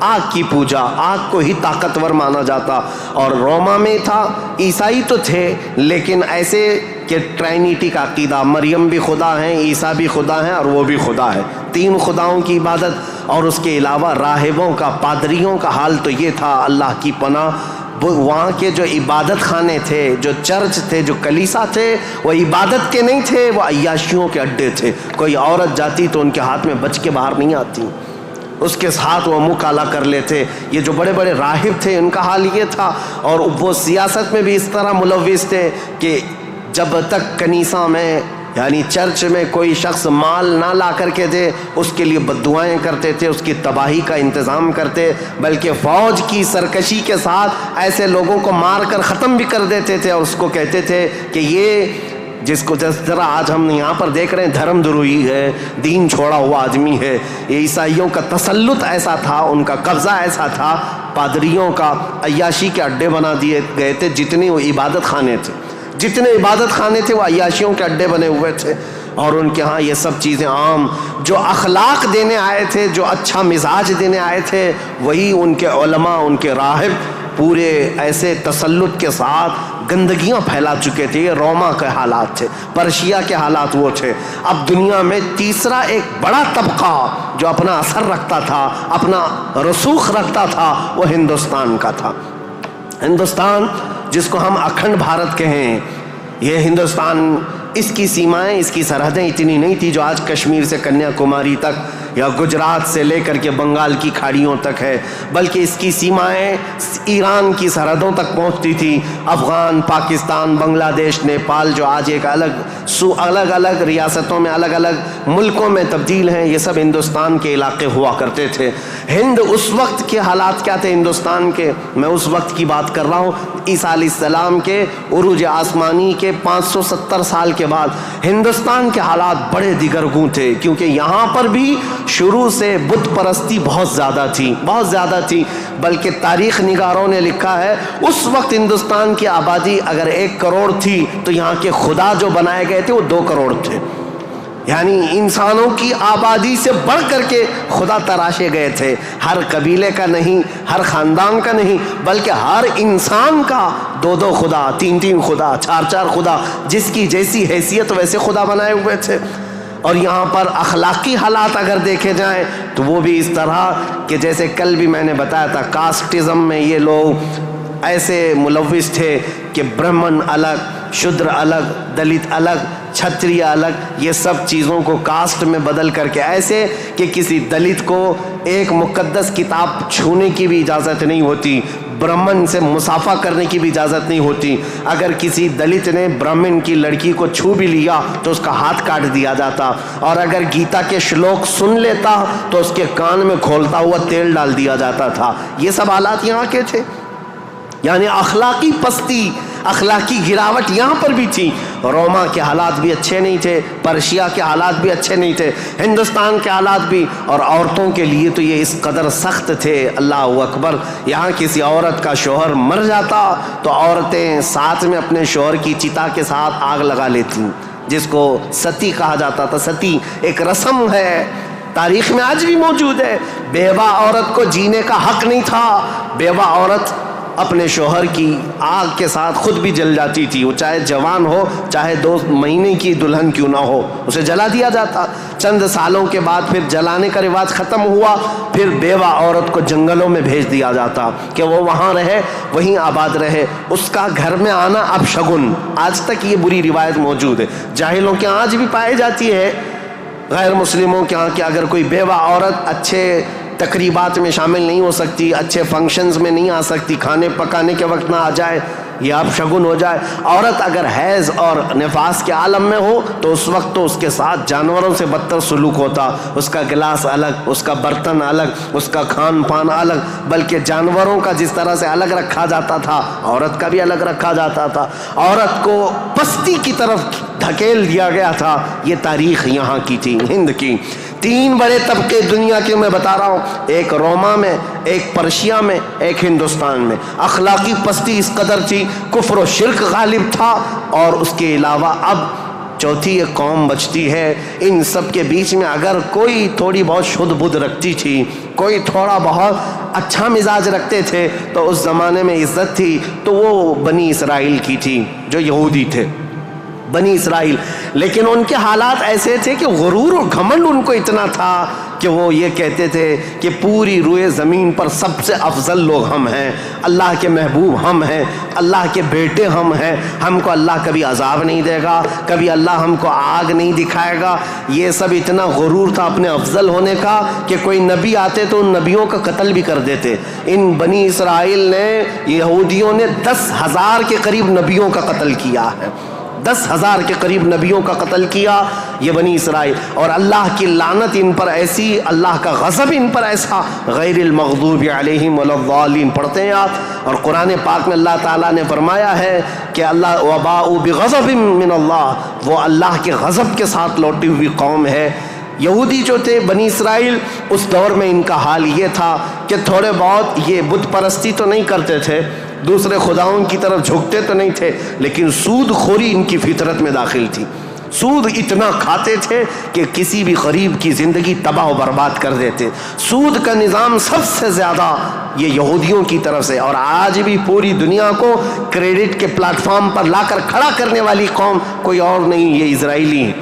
آگ کی پوجا, آگ کو ہی طاقتور مانا جاتا. اور روما میں تھا, عیسائی تو تھے لیکن ایسے کہ ٹرائنیٹی کا عقیدہ, مریم بھی خدا ہیں, عیسیٰ بھی خدا ہیں اور وہ بھی خدا ہے. 3 خداؤں کی عبادت. اور اس کے علاوہ راہبوں کا, پادریوں کا حال تو یہ تھا, اللہ کی پناہ, وہاں کے جو عبادت خانے تھے, جو چرچ تھے, جو کلیسا تھے, وہ عبادت کے نہیں تھے, وہ عیاشیوں کے اڈے تھے. کوئی عورت جاتی تو ان کے ہاتھ میں بچ کے باہر نہیں آتی, اس کے ساتھ وہ منہ کالا کر لیتے. یہ جو بڑے بڑے راہب تھے ان کا حال یہ تھا. اور وہ سیاست میں بھی اس طرح ملوث تھے کہ جب تک کنیسہ میں یعنی چرچ میں کوئی شخص مال نہ لا کر کے دے, اس کے لیے بددعائیں کرتے تھے, اس کی تباہی کا انتظام کرتے, بلکہ فوج کی سرکشی کے ساتھ ایسے لوگوں کو مار کر ختم بھی کر دیتے تھے. اور اس کو کہتے تھے کہ یہ جس کو جس طرح آج ہم یہاں پر دیکھ رہے ہیں دھرم دروہی ہے, دین چھوڑا ہوا آدمی ہے. یہ عیسائیوں کا تسلط ایسا تھا, ان کا قبضہ ایسا تھا, پادریوں کا عیاشی کے اڈے بنا دیے گئے تھے. جتنے وہ عبادت خانے تھے, جتنے عبادت خانے تھے, وہ عیاشیوں کے اڈے بنے ہوئے تھے. اور ان کے ہاں یہ سب چیزیں عام. جو اخلاق دینے آئے تھے, جو اچھا مزاج دینے آئے تھے, وہی ان کے علماء, ان کے راہب پورے ایسے تسلط کے ساتھ گندگیاں پھیلا چکے تھے. یہ روما کے حالات تھے, پرشیا کے حالات وہ تھے. اب دنیا میں تیسرا ایک بڑا طبقہ جو اپنا اثر رکھتا تھا, اپنا رسوخ رکھتا تھا, وہ ہندوستان کا تھا. ہندوستان جس کو ہم اکھنڈ بھارت کہیں, یہ ہندوستان, اس کی سیمائیں, اس کی سرحدیں اتنی نہیں تھی جو آج کشمیر سے کنیا کماری تک یا گجرات سے لے کر کے بنگال کی کھاڑیوں تک ہے, بلکہ اس کی سیمائیں ایران کی سرحدوں تک پہنچتی تھی. افغان, پاکستان, بنگلہ دیش, نیپال جو آج ایک الگ الگ ریاستوں میں, الگ الگ ملکوں میں تبدیل ہیں, یہ سب ہندوستان کے علاقے ہوا کرتے تھے. ہند اس وقت کے حالات کیا تھے ہندوستان کے, میں اس وقت کی بات کر رہا ہوں. عیسیٰ علیہ السلام کے عروج آسمانی کے 570 سال کے بعد ہندوستان کے حالات بڑے دیگرگوں تھے, کیونکہ یہاں پر بھی شروع سے بت پرستی بہت زیادہ تھی. بلکہ تاریخ نگاروں نے لکھا ہے اس وقت ہندوستان کی آبادی اگر 1 کروڑ تھی تو یہاں کے خدا جو بنائے گئے تھے وہ 2 کروڑ تھے. یعنی انسانوں کی آبادی سے بڑھ کر کے خدا تراشے گئے تھے. ہر قبیلے کا نہیں, ہر خاندان کا نہیں, بلکہ ہر انسان کا 2 خدا, 3 خدا, 4 خدا, جس کی جیسی حیثیت ویسے خدا بنائے ہوئے تھے. اور یہاں پر اخلاقی حالات اگر دیکھے جائیں تو وہ بھی اس طرح کہ جیسے کل بھی میں نے بتایا تھا, کاسٹزم میں یہ لوگ ایسے ملوث تھے کہ برہمن الگ, شودر الگ, دلت الگ, چھتری الگ, یہ سب چیزوں کو کاسٹ میں بدل کر کے, ایسے کہ کسی دلت کو ایک مقدس کتاب چھونے کی بھی اجازت نہیں ہوتی, برہمن سے مصافحہ کرنے کی بھی اجازت نہیں ہوتی. اگر کسی دلت نے برہمن کی لڑکی کو چھو بھی لیا تو اس کا ہاتھ کاٹ دیا جاتا, اور اگر گیتا کے شلوک سن لیتا تو اس کے کان میں کھولتا ہوا تیل ڈال دیا جاتا تھا. یہ سب حالات یہاں کے تھے. یعنی اخلاقی پستی, اخلاقی گراوٹ یہاں پر بھی تھی. روما کے حالات بھی اچھے نہیں تھے, پرشیا کے حالات بھی اچھے نہیں تھے, ہندوستان کے حالات بھی. اور عورتوں کے لیے تو یہ اس قدر سخت تھے, اللہ اکبر. یہاں کسی عورت کا شوہر مر جاتا تو عورتیں ساتھ میں اپنے شوہر کی چتا کے ساتھ آگ لگا لیتی, جس کو ستی کہا جاتا تھا. ستی ایک رسم ہے, تاریخ میں آج بھی موجود ہے. بیوہ عورت کو جینے کا حق نہیں تھا. بیوہ عورت اپنے شوہر کی آگ کے ساتھ خود بھی جل جاتی تھی, وہ چاہے جوان ہو, چاہے 2 مہینے کی دلہن کیوں نہ ہو, اسے جلا دیا جاتا. چند سالوں کے بعد پھر جلانے کا رواج ختم ہوا, پھر بیوہ عورت کو جنگلوں میں بھیج دیا جاتا کہ وہ وہاں رہے, وہیں آباد رہے. اس کا گھر میں آنا اب شگن, آج تک یہ بری روایت موجود ہے. جاہلوں کے آج بھی پائی جاتی ہے, غیر مسلموں کے ہاں, کہ اگر کوئی بیوہ عورت اچھے تقریبات میں شامل نہیں ہو سکتی, اچھے فنکشنز میں نہیں آ سکتی, کھانے پکانے کے وقت نہ آ جائے, یہ اب شگن ہو جائے. عورت اگر حیض اور نفاس کے عالم میں ہو تو اس وقت تو اس کے ساتھ جانوروں سے بدتر سلوک ہوتا. اس کا گلاس الگ, اس کا برتن الگ, اس کا کھان پان الگ, بلکہ جانوروں کا جس طرح سے الگ رکھا جاتا تھا عورت کا بھی الگ رکھا جاتا تھا. عورت کو پستی کی طرف دھکیل دیا گیا تھا. یہ تاریخ یہاں کی تھی, ہند کی. 3 بڑے طبقے دنیا کے میں بتا رہا ہوں, ایک روما میں, ایک پرشیا میں, ایک ہندوستان میں. اخلاقی پستی اس قدر تھی, کفر و شرک غالب تھا, اور اس کے علاوہ اب چوتھی ایک قوم بچتی ہے. ان سب کے بیچ میں اگر کوئی تھوڑی بہت شدھ بدھ رکھتی تھی, کوئی تھوڑا بہت اچھا مزاج رکھتے تھے, تو اس زمانے میں عزت تھی, تو وہ بنی اسرائیل کی تھی جو یہودی تھے, بنی اسرائیل. لیکن ان کے حالات ایسے تھے کہ غرور و گھمنڈ ان کو اتنا تھا کہ وہ یہ کہتے تھے کہ پوری روئے زمین پر سب سے افضل لوگ ہم ہیں, اللہ کے محبوب ہم ہیں, اللہ کے بیٹے ہم ہیں, ہم کو اللہ کبھی عذاب نہیں دے گا, کبھی اللہ ہم کو آگ نہیں دکھائے گا. یہ سب اتنا غرور تھا اپنے افضل ہونے کا کہ کوئی نبی آتے تو ان نبیوں کا قتل بھی کر دیتے. ان بنی اسرائیل نے, یہودیوں نے 10,000 کے قریب نبیوں کا قتل کیا ہے, 10,000 کے قریب نبیوں کا قتل کیا یہ بنی اسرائیل. اور اللہ کی لعنت ان پر ایسی, اللہ کا غضب ان پر ایسا, غیر المغضوب علیہم ولا الضالین پڑھتے ہیں آپ. اور قرآن پاک میں اللہ تعالیٰ نے فرمایا ہے کہ اللہ وباءوا بغضب من اللہ, وہ اللہ کے غضب کے ساتھ لوٹی ہوئی قوم ہے. یہودی جو تھے بنی اسرائیل, اس دور میں ان کا حال یہ تھا کہ تھوڑے بہت یہ بت پرستی تو نہیں کرتے تھے, دوسرے خداؤں کی طرف جھکتے تو نہیں تھے, لیکن سود خوری ان کی فطرت میں داخل تھی. سود اتنا کھاتے تھے کہ کسی بھی غریب کی زندگی تباہ و برباد کر دیتے. سود کا نظام سب سے زیادہ یہ یہودیوں کی طرف سے، اور آج بھی پوری دنیا کو کریڈٹ کے پلیٹ فارم پر لا کر کھڑا کرنے والی قوم کوئی اور نہیں، یہ اسرائیلی ہیں،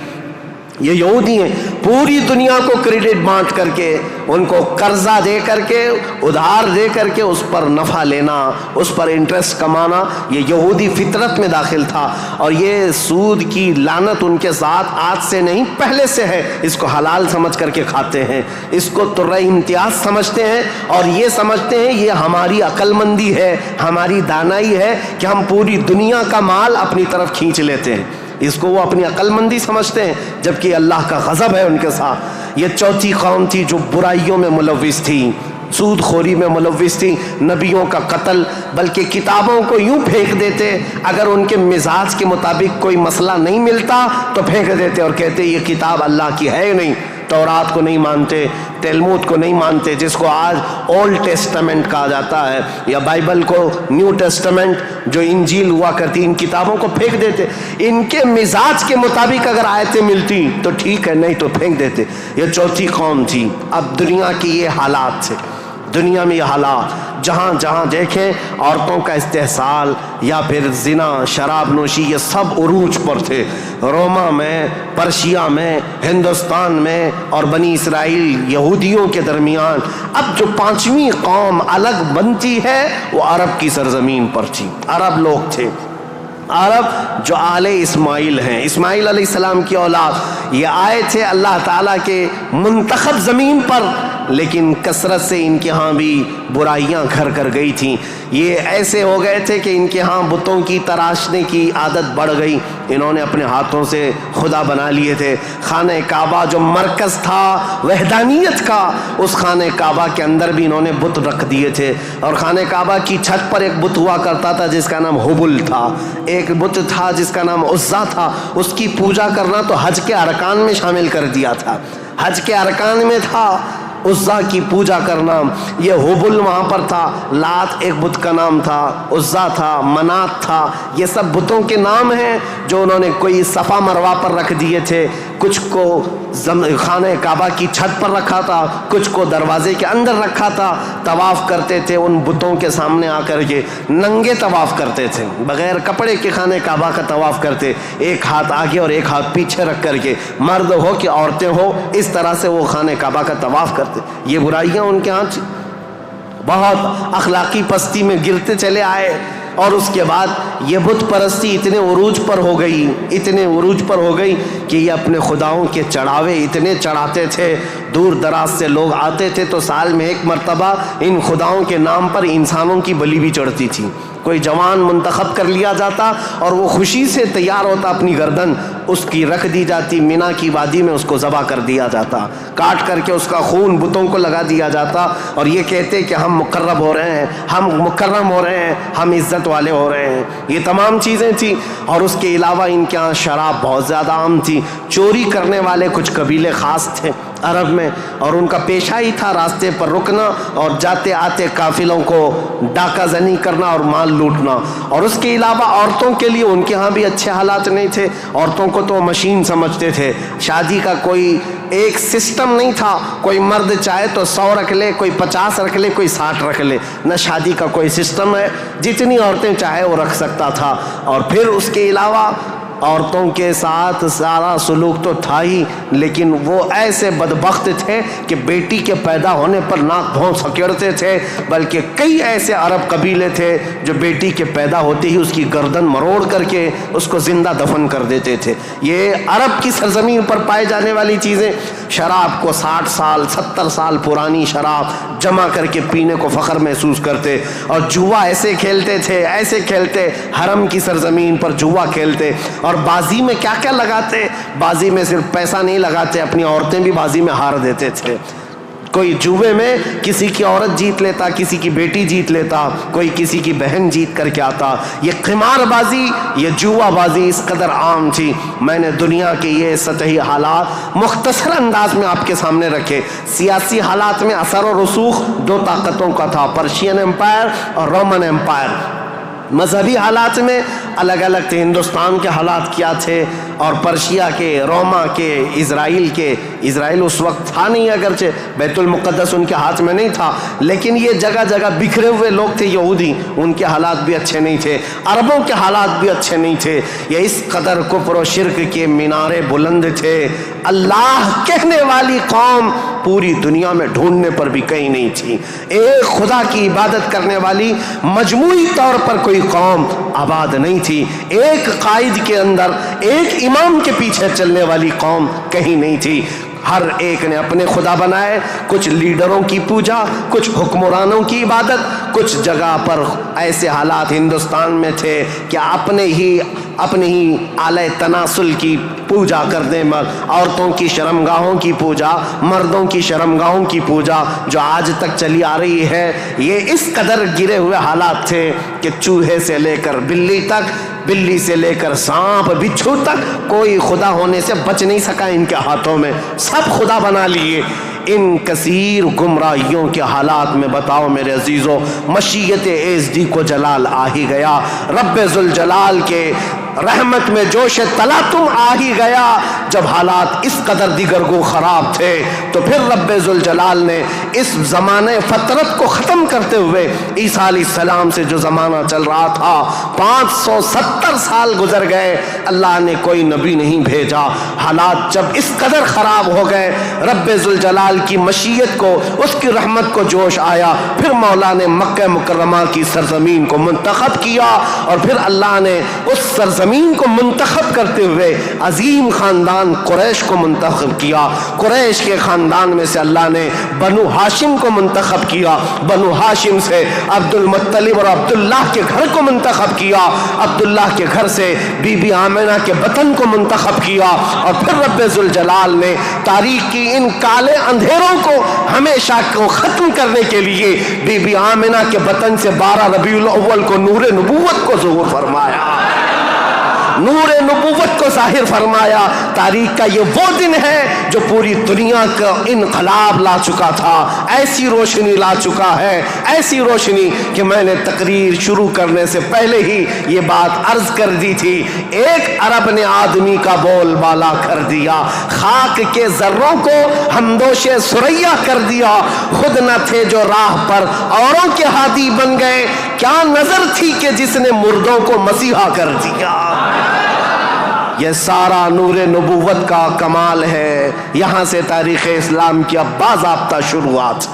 یہ یہودی ہیں. پوری دنیا کو کریڈٹ بانٹ کر کے، ان کو قرضہ دے کر کے، ادھار دے کر کے اس پر نفع لینا، اس پر انٹرسٹ کمانا، یہ یہودی فطرت میں داخل تھا. اور یہ سود کی لعنت ان کے ساتھ آج سے نہیں پہلے سے ہے. اس کو حلال سمجھ کر کے کھاتے ہیں، اس کو ترہ امتیاز سمجھتے ہیں، اور یہ سمجھتے ہیں یہ ہماری عقل مندی ہے، ہماری دانائی ہے کہ ہم پوری دنیا کا مال اپنی طرف کھینچ لیتے ہیں. اس کو وہ اپنی عقل مندی سمجھتے ہیں، جبکہ اللہ کا غضب ہے ان کے ساتھ. یہ چوتھی قوم تھی جو برائیوں میں ملوث تھی، سود خوری میں ملوث تھی، نبیوں کا قتل، بلکہ کتابوں کو یوں پھینک دیتے. اگر ان کے مزاج کے مطابق کوئی مسئلہ نہیں ملتا تو پھینک دیتے اور کہتے یہ کتاب اللہ کی ہے نہیں. تورات کو نہیں مانتے، تلمود کو نہیں مانتے، جس کو آج اولڈ ٹیسٹمنٹ کہا جاتا ہے، یا بائبل کو نیو ٹیسٹمنٹ جو انجیل ہوا کرتی، ان کتابوں کو پھینک دیتے. ان کے مزاج کے مطابق اگر آیتیں ملتی تو ٹھیک ہے، نہیں تو پھینک دیتے. یہ چوتھی قوم تھی. اب دنیا کی یہ حالات تھے، دنیا میں یہ حالات جہاں جہاں دیکھیں عورتوں کا استحصال یا پھر زنا، شراب نوشی، یہ سب عروج پر تھے. روما میں، پرشیا میں، ہندوستان میں اور بنی اسرائیل یہودیوں کے درمیان. اب جو پانچویں قوم الگ بنتی ہے وہ عرب کی سرزمین پر تھی. عرب لوگ تھے، عرب جو آل اسماعیل ہیں، اسماعیل علیہ السلام کی اولاد. یہ آئے تھے اللہ تعالیٰ کے منتخب زمین پر، لیکن کثرت سے ان کے ہاں بھی برائیاں گھر کر گئی تھیں. یہ ایسے ہو گئے تھے کہ ان کے ہاں بتوں کی تراشنے کی عادت بڑھ گئی. انہوں نے اپنے ہاتھوں سے خدا بنا لیے تھے. خانہ کعبہ جو مرکز تھا وحدانیت کا، اس خانہ کعبہ کے اندر بھی انہوں نے بت رکھ دیے تھے. اور خانہ کعبہ کی چھت پر ایک بت ہوا کرتا تھا جس کا نام حبل تھا، ایک بت تھا جس کا نام عزا تھا. اس کی پوجا کرنا تو حج کے ارکان میں شامل کر دیا تھا، حج کے ارکان میں تھا عزا کی پوجا کرنا. یہ حبل وہاں پر تھا. لات ایک بت کا نام تھا، عزا تھا، منات تھا. یہ سب بتوں کے نام ہیں جو انہوں نے کوئی صفا مروا پر رکھ دیے تھے، کچھ کو خانہ کعبہ کی چھت پر رکھا تھا، کچھ کو دروازے کے اندر رکھا تھا. طواف کرتے تھے ان بتوں کے سامنے آ کر کے، ننگے طواف کرتے تھے، بغیر کپڑے کے خانہ کعبہ کا طواف کرتے، ایک ہاتھ آگے اور ایک ہاتھ پیچھے رکھ کر کے، مرد ہو کہ عورتیں ہو، اس طرح سے وہ خانہ کعبہ کا طواف کرتے. یہ برائیاں ان کے ہاں بہت اخلاقی پستی میں گرتے چلے آئے. اور اس کے بعد یہ بت پرستی اتنے عروج پر ہو گئی، اتنے عروج پر ہو گئی کہ یہ اپنے خداؤں کے چڑھاوے اتنے چڑھاتے تھے. دور دراز سے لوگ آتے تھے تو سال میں ایک مرتبہ ان خداؤں کے نام پر انسانوں کی بلی بھی چڑھتی تھی. کوئی جوان منتخب کر لیا جاتا اور وہ خوشی سے تیار ہوتا، اپنی گردن اس کی رکھ دی جاتی، مینا کی وادی میں اس کو ذبح کر دیا جاتا، کاٹ کر کے اس کا خون بتوں کو لگا دیا جاتا. اور یہ کہتے کہ ہم مقرب ہو رہے ہیں، ہم مکرم ہو رہے ہیں، ہم عزت والے ہو رہے ہیں. یہ تمام چیزیں تھیں. اور اس کے علاوہ ان کے ہاں شراب بہت زیادہ عام تھی. چوری کرنے والے کچھ قبیلے خاص تھے عرب میں، اور ان کا پیشہ ہی تھا راستے پر رکنا اور جاتے آتے قافلوں کو ڈاکہ زنی کرنا اور مال لوٹنا. اور اس کے علاوہ عورتوں کے لیے ان کے ہاں بھی اچھے حالات نہیں تھے. عورتوں کو تو مشین سمجھتے تھے. شادی کا کوئی ایک سسٹم نہیں تھا. کوئی مرد چاہے تو 100 رکھ لے، کوئی 50 رکھ لے، کوئی 60 رکھ لے. نہ شادی کا کوئی سسٹم ہے، جتنی عورتیں چاہے وہ رکھ سکتا تھا. اور پھر اس کے علاوہ عورتوں کے ساتھ سارا سلوک تو تھا ہی، لیکن وہ ایسے بدبخت تھے کہ بیٹی کے پیدا ہونے پر ناک بھون سکیڑتے تھے. بلکہ کئی ایسے عرب قبیلے تھے جو بیٹی کے پیدا ہوتے ہی اس کی گردن مروڑ کر کے اس کو زندہ دفن کر دیتے تھے. یہ عرب کی سرزمین پر پائے جانے والی چیزیں. شراب کو 60 سال 70 سال پرانی شراب جمع کر کے پینے کو فخر محسوس کرتے. اور جوا ایسے کھیلتے تھے، ایسے کھیلتے، حرم کی سرزمین پر جوا کھیلتے. اور بازی میں کیا کیا لگاتے. بازی میں صرف پیسہ نہیں لگاتے، اپنی عورتیں بھی بازی میں ہار دیتے تھے. کوئی جوے میں کسی کی عورت جیت لیتا، کسی کی بیٹی جیت لیتا، کوئی کسی کی بہن جیت کر کے آتا. یہ قمار بازی، یہ جوا بازی اس قدر عام تھی. میں نے دنیا کے یہ سطحی حالات مختصر انداز میں آپ کے سامنے رکھے. سیاسی حالات میں اثر و رسوخ 2 طاقتوں کا تھا، پرشین امپائر اور رومن امپائر. مذہبی حالات میں الگ الگ تھے. ہندوستان کے حالات کیا تھے اور پرشیا کے، روما کے، اسرائیل کے. اسرائیل اس وقت تھا نہیں، اگرچہ بیت المقدس ان کے ہاتھ میں نہیں تھا، لیکن یہ جگہ جگہ بکھرے ہوئے لوگ تھے یہودی، ان کے حالات بھی اچھے نہیں تھے. عربوں کے حالات بھی اچھے نہیں تھے. یہ اس قدر کفر و شرک کے مینارے بلند تھے. اللہ کہنے والی قوم پوری دنیا میں ڈھونڈنے پر بھی کہیں نہیں تھی. ایک خدا کی عبادت کرنے والی مجموعی طور پر کوئی قوم آباد نہیں تھی. ایک قائد کے اندر، ایک امام کے پیچھے چلنے والی قوم کہیں نہیں تھی. ہر ایک نے اپنے خدا بنائے. کچھ لیڈروں کی پوجا، کچھ حکمرانوں کی عبادت. کچھ جگہ پر ایسے حالات ہندوستان میں تھے کہ اپنے ہی آلہ تناسل کی پوجا کرنے، عورتوں کی شرمگاہوں کی پوجا، مردوں کی شرمگاہوں کی پوجا جو آج تک چلی آ رہی ہے. یہ اس قدر گرے ہوئے حالات تھے کہ چوہے سے لے کر بلی تک، بلی سے لے کر سانپ بچھو تک کوئی خدا ہونے سے بچ نہیں سکا ان کے ہاتھوں میں. سب خدا بنا لیے. ان کثیر گمراہیوں کے حالات میں بتاؤ میرے عزیزو، مشیت ایزدی کو جلال آ ہی گیا. رب ذوالجلال کے رحمت میں جوش تلاطم آ ہی گیا. جب حالات اس قدر دیگرگو خراب تھے تو پھر رب ذوالجلال نے اس زمانے فطرت کو ختم کرتے ہوئے عیسیٰ علیہ السلام سے جو زمانہ چل رہا تھا، 570 سال گزر گئے، اللہ نے کوئی نبی نہیں بھیجا. حالات جب اس قدر خراب ہو گئے، رب ذوالجلال کی مشیت کو، اس کی رحمت کو جوش آیا. پھر مولا نے مکہ مکرمہ کی سرزمین کو منتخب کیا، اور پھر اللہ نے اس سرزمین کو منتخب کرتے ہوئے عظیم خاندان قریش کو منتخب کیا. قریش کے خاندان میں سے اللہ نے بنو ہاشم کو منتخب کیا. بنو ہاشم سے عبد المطلب اور عبداللہ کے گھر کو منتخب کیا. عبداللہ کے گھر سے بی بی آمنہ کے بطن کو منتخب کیا. اور پھر رب ذوالجلال نے تاریخ کی ان کالے اندھیروں کو ہمیشہ کو ختم کرنے کے لیے بی بی آمنہ کے بطن سے 12 ربیع الاول کو نور نبوت کو ظہور فرمایا، نور نبوت کو ظاہر فرمایا. تاریخ کا یہ وہ دن ہے جو پوری دنیا کا انقلاب لا چکا تھا. ایسی روشنی لا چکا ہے، ایسی روشنی کہ میں نے تقریر شروع کرنے سے پہلے ہی یہ بات عرض کر دی تھی. ایک عرب نے آدمی کا بول بالا کر دیا، خاک کے ذروں کو ہمدوش ثریا کر دیا. خود نہ تھے جو راہ پر اوروں کے ہادی بن گئے، کیا نظر تھی کہ جس نے مردوں کو مسیحا کر دیا. یہ سارا نور نبوت کا کمال ہے. یہاں سے تاریخ اسلام کی اب باضابطہ شروعات.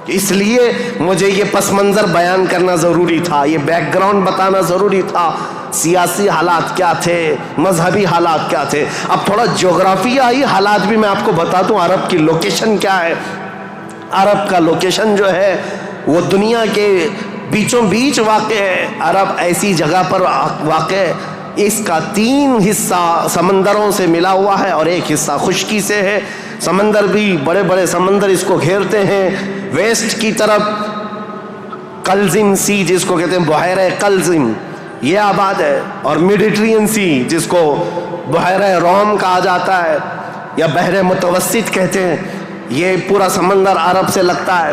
اس لیے مجھے یہ پس منظر بیان کرنا ضروری تھا، یہ بیک گراؤنڈ بتانا ضروری تھا. سیاسی حالات کیا تھے، مذہبی حالات کیا تھے. اب تھوڑا جغرافیائی حالات بھی میں آپ کو بتا دوں. عرب کی لوکیشن کیا ہے. عرب کا لوکیشن جو ہے وہ دنیا کے بیچوں بیچ واقع ہے. عرب ایسی جگہ پر واقع ہے، اس کا 3 حصہ سمندروں سے ملا ہوا ہے اور 1 حصہ خشکی سے ہے. سمندر بھی بڑے بڑے سمندر اس کو گھیرتے ہیں. ویسٹ کی طرف قلزم سی جس کو کہتے ہیں بحیرہ قلزم، یہ آباد ہے. اور میڈیٹرین سی جس کو بحیرہ روم کہا جاتا ہے یا بحر متوسط کہتے ہیں، یہ پورا سمندر عرب سے لگتا ہے.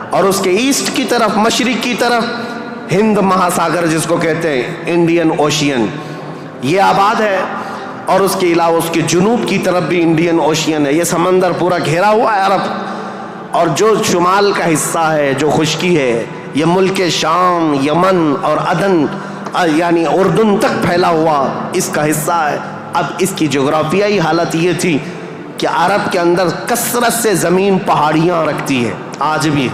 اور اس کے ایسٹ کی طرف، مشرق کی طرف ہند مہاساگر جس کو کہتے ہیں انڈین اوشین، یہ آباد ہے. اور اس کے علاوہ اس کے جنوب کی طرف بھی انڈین اوشین ہے. یہ سمندر پورا گھیرا ہوا ہے عرب. اور جو شمال کا حصہ ہے، جو خشکی ہے، یہ ملک شام، یمن اور عدن یعنی اردن تک پھیلا ہوا اس کا حصہ ہے. اب اس کی جغرافیائی حالت یہ تھی کہ عرب کے اندر کثرت سے زمین پہاڑیاں رکھتی ہے آج بھی.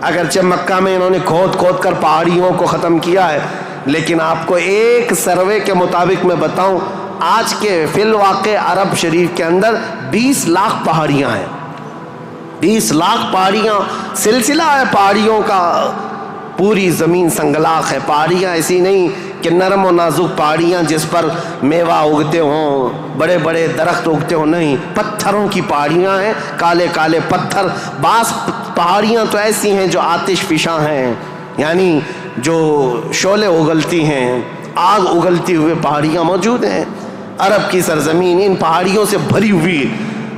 اگرچہ مکہ میں انہوں نے کھود کھود کر پہاڑیوں کو ختم کیا ہے، لیکن آپ کو ایک سروے کے مطابق میں بتاؤں، آج کے فی الواقع عرب شریف کے اندر 20 لاکھ پہاڑیاں ہیں. 20 لاکھ پہاڑیاں، سلسلہ ہے پہاڑیوں کا. پوری زمین سنگلاخ ہے. پہاڑیاں ایسی نہیں کہ نرم و نازک پہاڑیاں جس پر میوہ اگتے ہوں، بڑے بڑے درخت اگتے ہوں، نہیں، پتھروں کی پہاڑیاں ہیں، کالے کالے پتھر. بعض پہاڑیاں تو ایسی ہیں جو آتش فشاں ہیں، یعنی جو شعلے اگلتی ہیں، آگ اگلتی ہوئے پہاڑیاں موجود ہیں. عرب کی سرزمین ان پہاڑیوں سے بھری ہوئی ہے.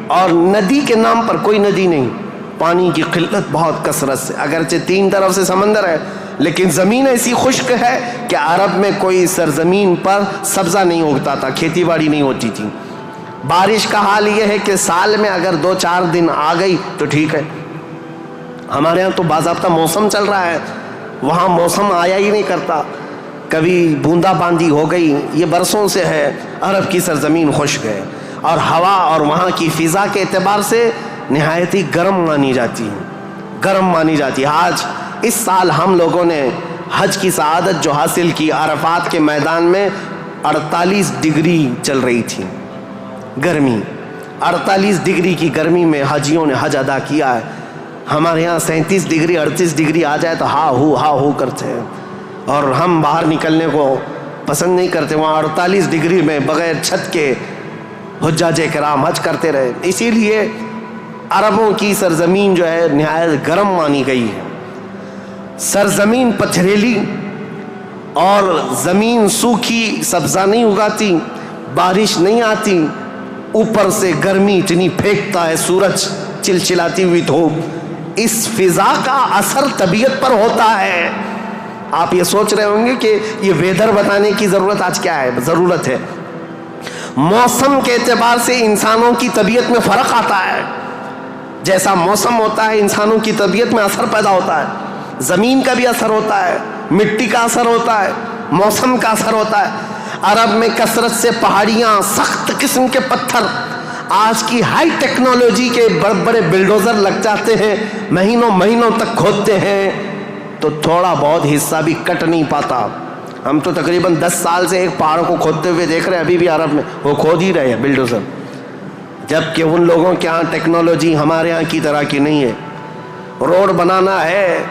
اور ندی کے نام پر کوئی ندی نہیں. پانی کی قلت بہت کثرت سے، اگرچہ 3 طرف سے سمندر ہے لیکن زمین ایسی خشک ہے کہ عرب میں کوئی سرزمین پر سبزہ نہیں اگتا تھا، کھیتی باڑی نہیں ہوتی تھی. بارش کا حال یہ ہے کہ سال میں اگر 2-4 دن آ گئی تو ٹھیک ہے. ہمارے ہاں تو باضابطہ موسم چل رہا ہے، وہاں موسم آیا ہی نہیں کرتا، کبھی بوندا باندی ہو گئی. یہ برسوں سے ہے. عرب کی سرزمین خشک ہے اور ہوا اور وہاں کی فضا کے اعتبار سے نہایت ہی گرم مانی جاتی ہے. آج اس سال ہم لوگوں نے حج کی سعادت جو حاصل کی، عرفات کے میدان میں 48 ڈگری چل رہی تھی گرمی. 48 ڈگری کی گرمی میں حاجیوں نے حج ادا کیا ہے. ہمارے یہاں 37 ڈگری 38 ڈگری آ جائے تو ہا ہو کرتے ہیں اور ہم باہر نکلنے کو پسند نہیں کرتے. وہاں 48 ڈگری میں بغیر چھت کے حجاج کرام حج کرتے رہے. اسی لیے عربوں کی سرزمین جو ہے نہایت گرم مانی گئی ہے. سرزمین پتھریلی اور زمین سوکھی، سبزہ نہیں اگاتی، بارش نہیں آتی، اوپر سے گرمی اتنی پھینکتا ہے سورج، چلچلاتی ہوئی دھوپ. اس فضا کا اثر طبیعت پر ہوتا ہے. آپ یہ سوچ رہے ہوں گے کہ یہ ویدر بتانے کی ضرورت آج کیا ہے؟ ضرورت ہے. موسم کے اعتبار سے انسانوں کی طبیعت میں فرق آتا ہے. جیسا موسم ہوتا ہے انسانوں کی طبیعت میں اثر پیدا ہوتا ہے. زمین کا بھی اثر ہوتا ہے، مٹی کا اثر ہوتا ہے، موسم کا اثر ہوتا ہے. عرب میں کثرت سے پہاڑیاں، سخت قسم کے پتھر، آج کی ہائی ٹیکنالوجی کے بڑے بڑے بلڈوزر لگ جاتے ہیں، مہینوں تک کھودتے ہیں تو تھوڑا بہت حصہ بھی کٹ نہیں پاتا. ہم تو تقریباً 10 سال سے ایک پہاڑ کو کھودتے ہوئے دیکھ رہے ہیں، ابھی بھی عرب میں وہ کھود ہی رہے ہیں بلڈوزر. جبکہ ان لوگوں کے ہاں ٹیکنالوجی ہمارے ہاں کی طرح کی نہیں ہے. روڈ بنانا ہے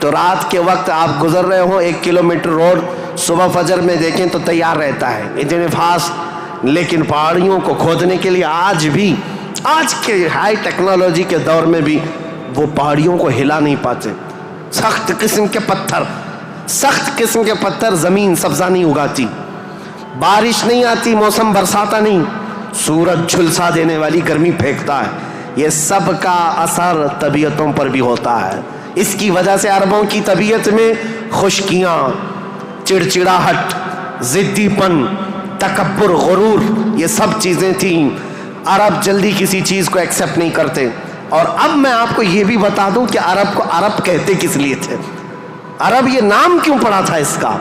تو رات کے وقت آپ گزر رہے ہوں 1 کلومیٹر روڈ، صبح فجر میں دیکھیں تو تیار رہتا ہے اتنے فاسٹ. لیکن پہاڑیوں کو کھودنے کے لیے آج بھی، آج کے ہائی ٹیکنالوجی کے دور میں بھی وہ پہاڑیوں کو ہلا نہیں پاتے. سخت قسم کے پتھر، زمین سبزہ نہیں اگاتی، بارش نہیں آتی، موسم برساتا نہیں، سورج جھلسا دینے والی گرمی پھینکتا ہے. یہ سب کا اثر طبیعتوں پر بھی ہوتا ہے. اس کی وجہ سے عربوں کی طبیعت میں خشکیاں، چڑچڑاہٹ، ضدی پن، تکبر، غرور، یہ سب چیزیں تھیں. عرب جلدی کسی چیز کو ایکسیپٹ نہیں کرتے. اور اب میں آپ کو یہ بھی بتا دوں کہ عرب کو عرب کہتے کس لیے تھے. عرب یہ نام کیوں پڑا تھا اس کا؟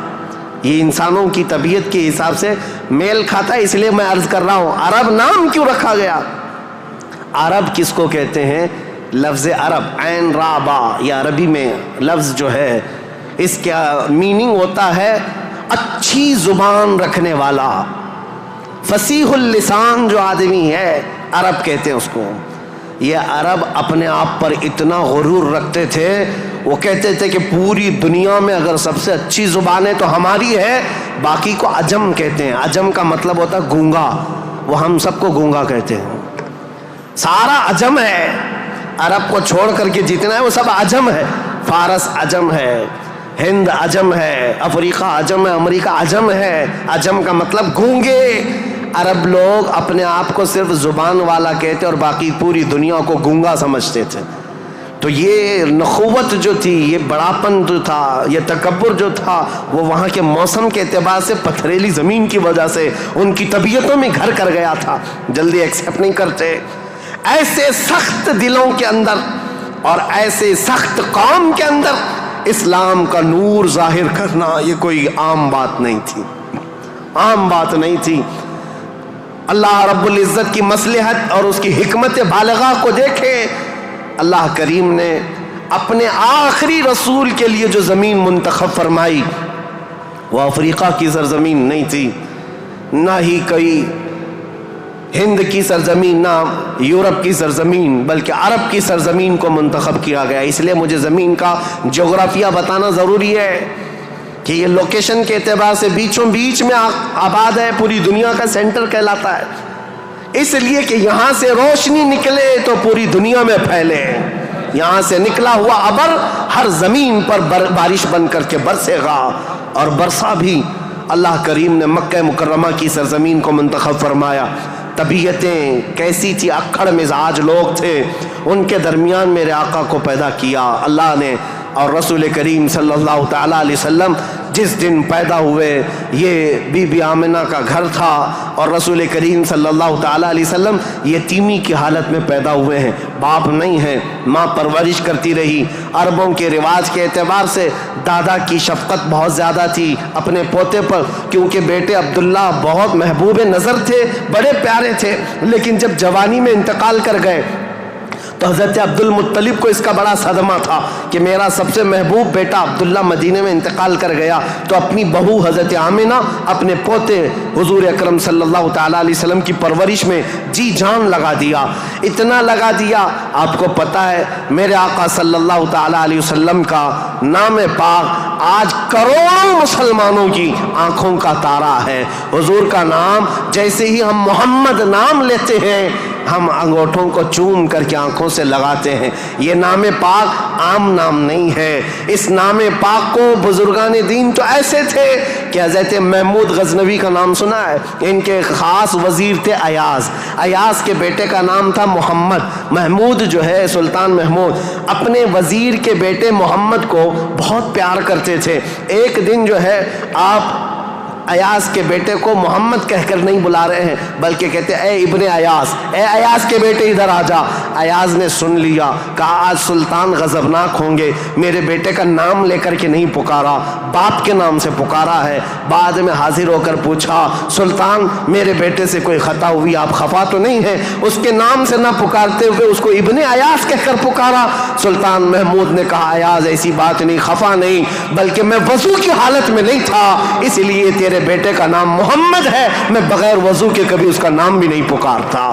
یہ انسانوں کی طبیعت کے حساب سے میل کھاتا ہے، اس لیے میں عرض کر رہا ہوں عرب نام کیوں رکھا گیا. عرب کس کو کہتے ہیں؟ لفظ عرب، عین را با، یہ عربی میں لفظ جو ہے اس کا میننگ ہوتا ہے اچھی زبان رکھنے والا، فصیح اللسان جو آدمی ہے عرب کہتے ہیں اس کو. یہ عرب اپنے آپ پر اتنا غرور رکھتے تھے، وہ کہتے تھے کہ پوری دنیا میں اگر سب سے اچھی زبان ہے تو ہماری ہے، باقی کو عجم کہتے ہیں. عجم کا مطلب ہوتا ہے گونگا، وہ ہم سب کو گونگا کہتے ہیں. سارا عجم ہے، عرب کو چھوڑ کر کے جتنا ہے وہ سب عجم ہے. فارس عجم ہے، ہند عجم ہے، افریقہ عجم ہے، امریکہ عجم ہے. عجم کا مطلب گونگے. عرب لوگ اپنے آپ کو صرف زبان والا کہتے اور باقی پوری دنیا کو گونگا سمجھتے تھے. تو یہ نخوت جو تھی، یہ بڑاپن جو تھا، یہ تکبر جو تھا، وہ وہاں کے موسم کے اعتبار سے پتھریلی زمین کی وجہ سے ان کی طبیعتوں میں گھر کر گیا تھا. جلدی ایکسیپٹ نہیں کرتے. ایسے سخت دلوں کے اندر اور ایسے سخت قوم کے اندر اسلام کا نور ظاہر کرنا یہ کوئی عام بات نہیں تھی، عام بات نہیں تھی. اللہ رب العزت کی مصلحت اور اس کی حکمت بالغہ کو دیکھے. اللہ کریم نے اپنے آخری رسول کے لیے جو زمین منتخب فرمائی وہ افریقہ کی سرزمین نہیں تھی، نہ ہی کوئی ہند کی سرزمین، نہ یورپ کی سرزمین، بلکہ عرب کی سرزمین کو منتخب کیا گیا. اس لیے مجھے زمین کا جغرافیہ بتانا ضروری ہے کہ یہ لوکیشن کے اعتبار سے بیچوں بیچ میں آباد ہے، پوری دنیا کا سینٹر کہلاتا ہے. اس لیے کہ یہاں سے روشنی نکلے تو پوری دنیا میں پھیلے. یہاں سے نکلا ہوا ابر ہر زمین پر بارش بن کر کے برسے گا، اور برسا بھی. اللہ کریم نے مکہ مکرمہ کی سرزمین کو منتخب فرمایا. طبیعتیں کیسی تھی، اکھڑ مزاج لوگ تھے، ان کے درمیان میرے آقا کو پیدا کیا. اللہ نے اور رسول کریم صلی اللہ تعالیٰ علیہ وسلم جس دن پیدا ہوئے یہ بی بی آمنہ کا گھر تھا، اور رسول کریم صلی اللہ تعالیٰ علیہ وسلم یتیمی کی حالت میں پیدا ہوئے ہیں، باپ نہیں ہے، ماں پرورش کرتی رہی۔ عربوں کے رواج کے اعتبار سے دادا کی شفقت بہت زیادہ تھی اپنے پوتے پر، کیونکہ بیٹے عبداللہ بہت محبوب نظر تھے، بڑے پیارے تھے، لیکن جب جوانی میں انتقال کر گئے تو حضرت عبد المطلب کو اس کا بڑا صدمہ تھا کہ میرا سب سے محبوب بیٹا عبداللہ مدینے میں انتقال کر گیا، تو اپنی بہو حضرت آمنہ اپنے پوتے حضور اکرم صلی اللہ تعالیٰ علیہ وسلم کی پرورش میں جی جان لگا دیا، اتنا لگا دیا۔ آپ کو پتہ ہے میرے آقا صلی اللہ تعالیٰ علیہ وسلم کا نام پاک آج کروڑوں مسلمانوں کی آنکھوں کا تارا ہے۔ حضور کا نام جیسے ہی ہم محمد نام لیتے ہیں ہم انگوٹھوں کو چوم کر کے آنکھوں سے لگاتے ہیں۔ یہ نام پاک عام نام نہیں ہے، اس نام پاک کو بزرگان دین تو ایسے تھے کہ حضرت محمود غزنوی کا نام سنا ہے، ان کے خاص وزیر تھے ایاز، ایاز کے بیٹے کا نام تھا محمد۔ محمود جو ہے سلطان محمود اپنے وزیر کے بیٹے محمد کو بہت پیار کرتے تھے۔ ایک دن جو ہے آپ ایاز کے بیٹے کو محمد کہہ کر نہیں بلا رہے ہیں بلکہ کہتے اے ابن ایاز، اے ایاز کے بیٹے ادھر آ جا۔ ایاز نے سن لیا، کہا آج سلطان غضبناک ہوں گے، میرے بیٹے کا نام لے کر کے نہیں پکارا، باپ کے نام سے پکارا ہے۔ بعد میں حاضر ہو کر پوچھا سلطان میرے بیٹے سے کوئی خطا ہوئی، آپ خفا تو نہیں ہیں؟ اس کے نام سے نہ پکارتے ہوئے اس کو ابن ایاز کہہ کر پکارا۔ سلطان محمود نے کہا ایاز ایسی بات نہیں، خفا نہیں، بلکہ میں وضو کی حالت میں نہیں تھا اس لیے تیرے بیٹے کا نام محمد ہے، میں بغیر وضو کے کبھی اس کا نام بھی نہیں پکارتا۔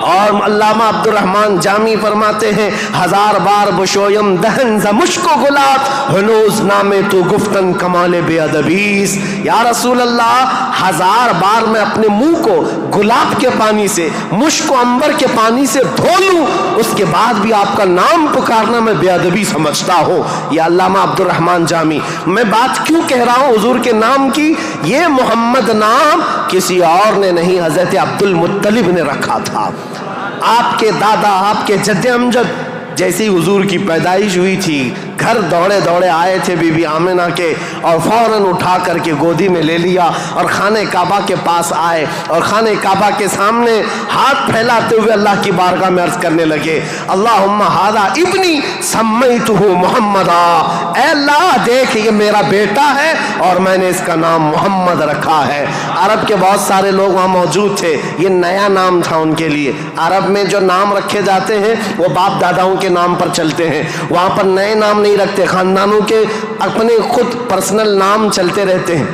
اور علامہ عبد الرحمن جامی فرماتے ہیں ہزار بار بشویم دہن ز مشک و گلاب ہنوز نام تو گفتن کمال بے ادبیس۔ یا رسول اللہ ہزار بار میں اپنے منہ کو گلاب کے پانی سے، مشک و عنبر کے پانی سے دھو لوں، اس کے بعد بھی آپ کا نام پکارنا میں بے ادبی سمجھتا ہوں۔ یہ علامہ عبد الرحمن جامی۔ میں بات کیوں کہہ رہا ہوں حضور کے نام کی؟ یہ محمد نام کسی اور نے نہیں، حضرت عبد المطلب نے رکھا تھا۔ آپ کے دادا، آپ کے جد امجد جیسے ہی حضور کی پیدائش ہوئی تھی گھر دوڑے دوڑے آئے تھے بی بی آمنہ کے، اور فوراً اٹھا کر کے گودی میں لے لیا اور خانہ کعبہ کے پاس آئے اور خانہ کعبہ کے سامنے ہاتھ پھیلاتے ہوئے اللہ کی بارگاہ میں عرض کرنے لگے اللہم ھذا ابنی سمیتہ محمدا، اے اللہ دیکھ یہ میرا بیٹا ہے اور میں نے اس کا نام محمد رکھا ہے۔ عرب کے بہت سارے لوگ وہاں موجود تھے، یہ نیا نام تھا ان کے لیے۔ عرب میں جو نام رکھے جاتے ہیں وہ باپ داداؤں کے نام پر چلتے ہیں، وہاں پر نئے نام نہیں رکھتے، خاندانوں کے اپنے خود پرسنل نام چلتے رہتے ہیں،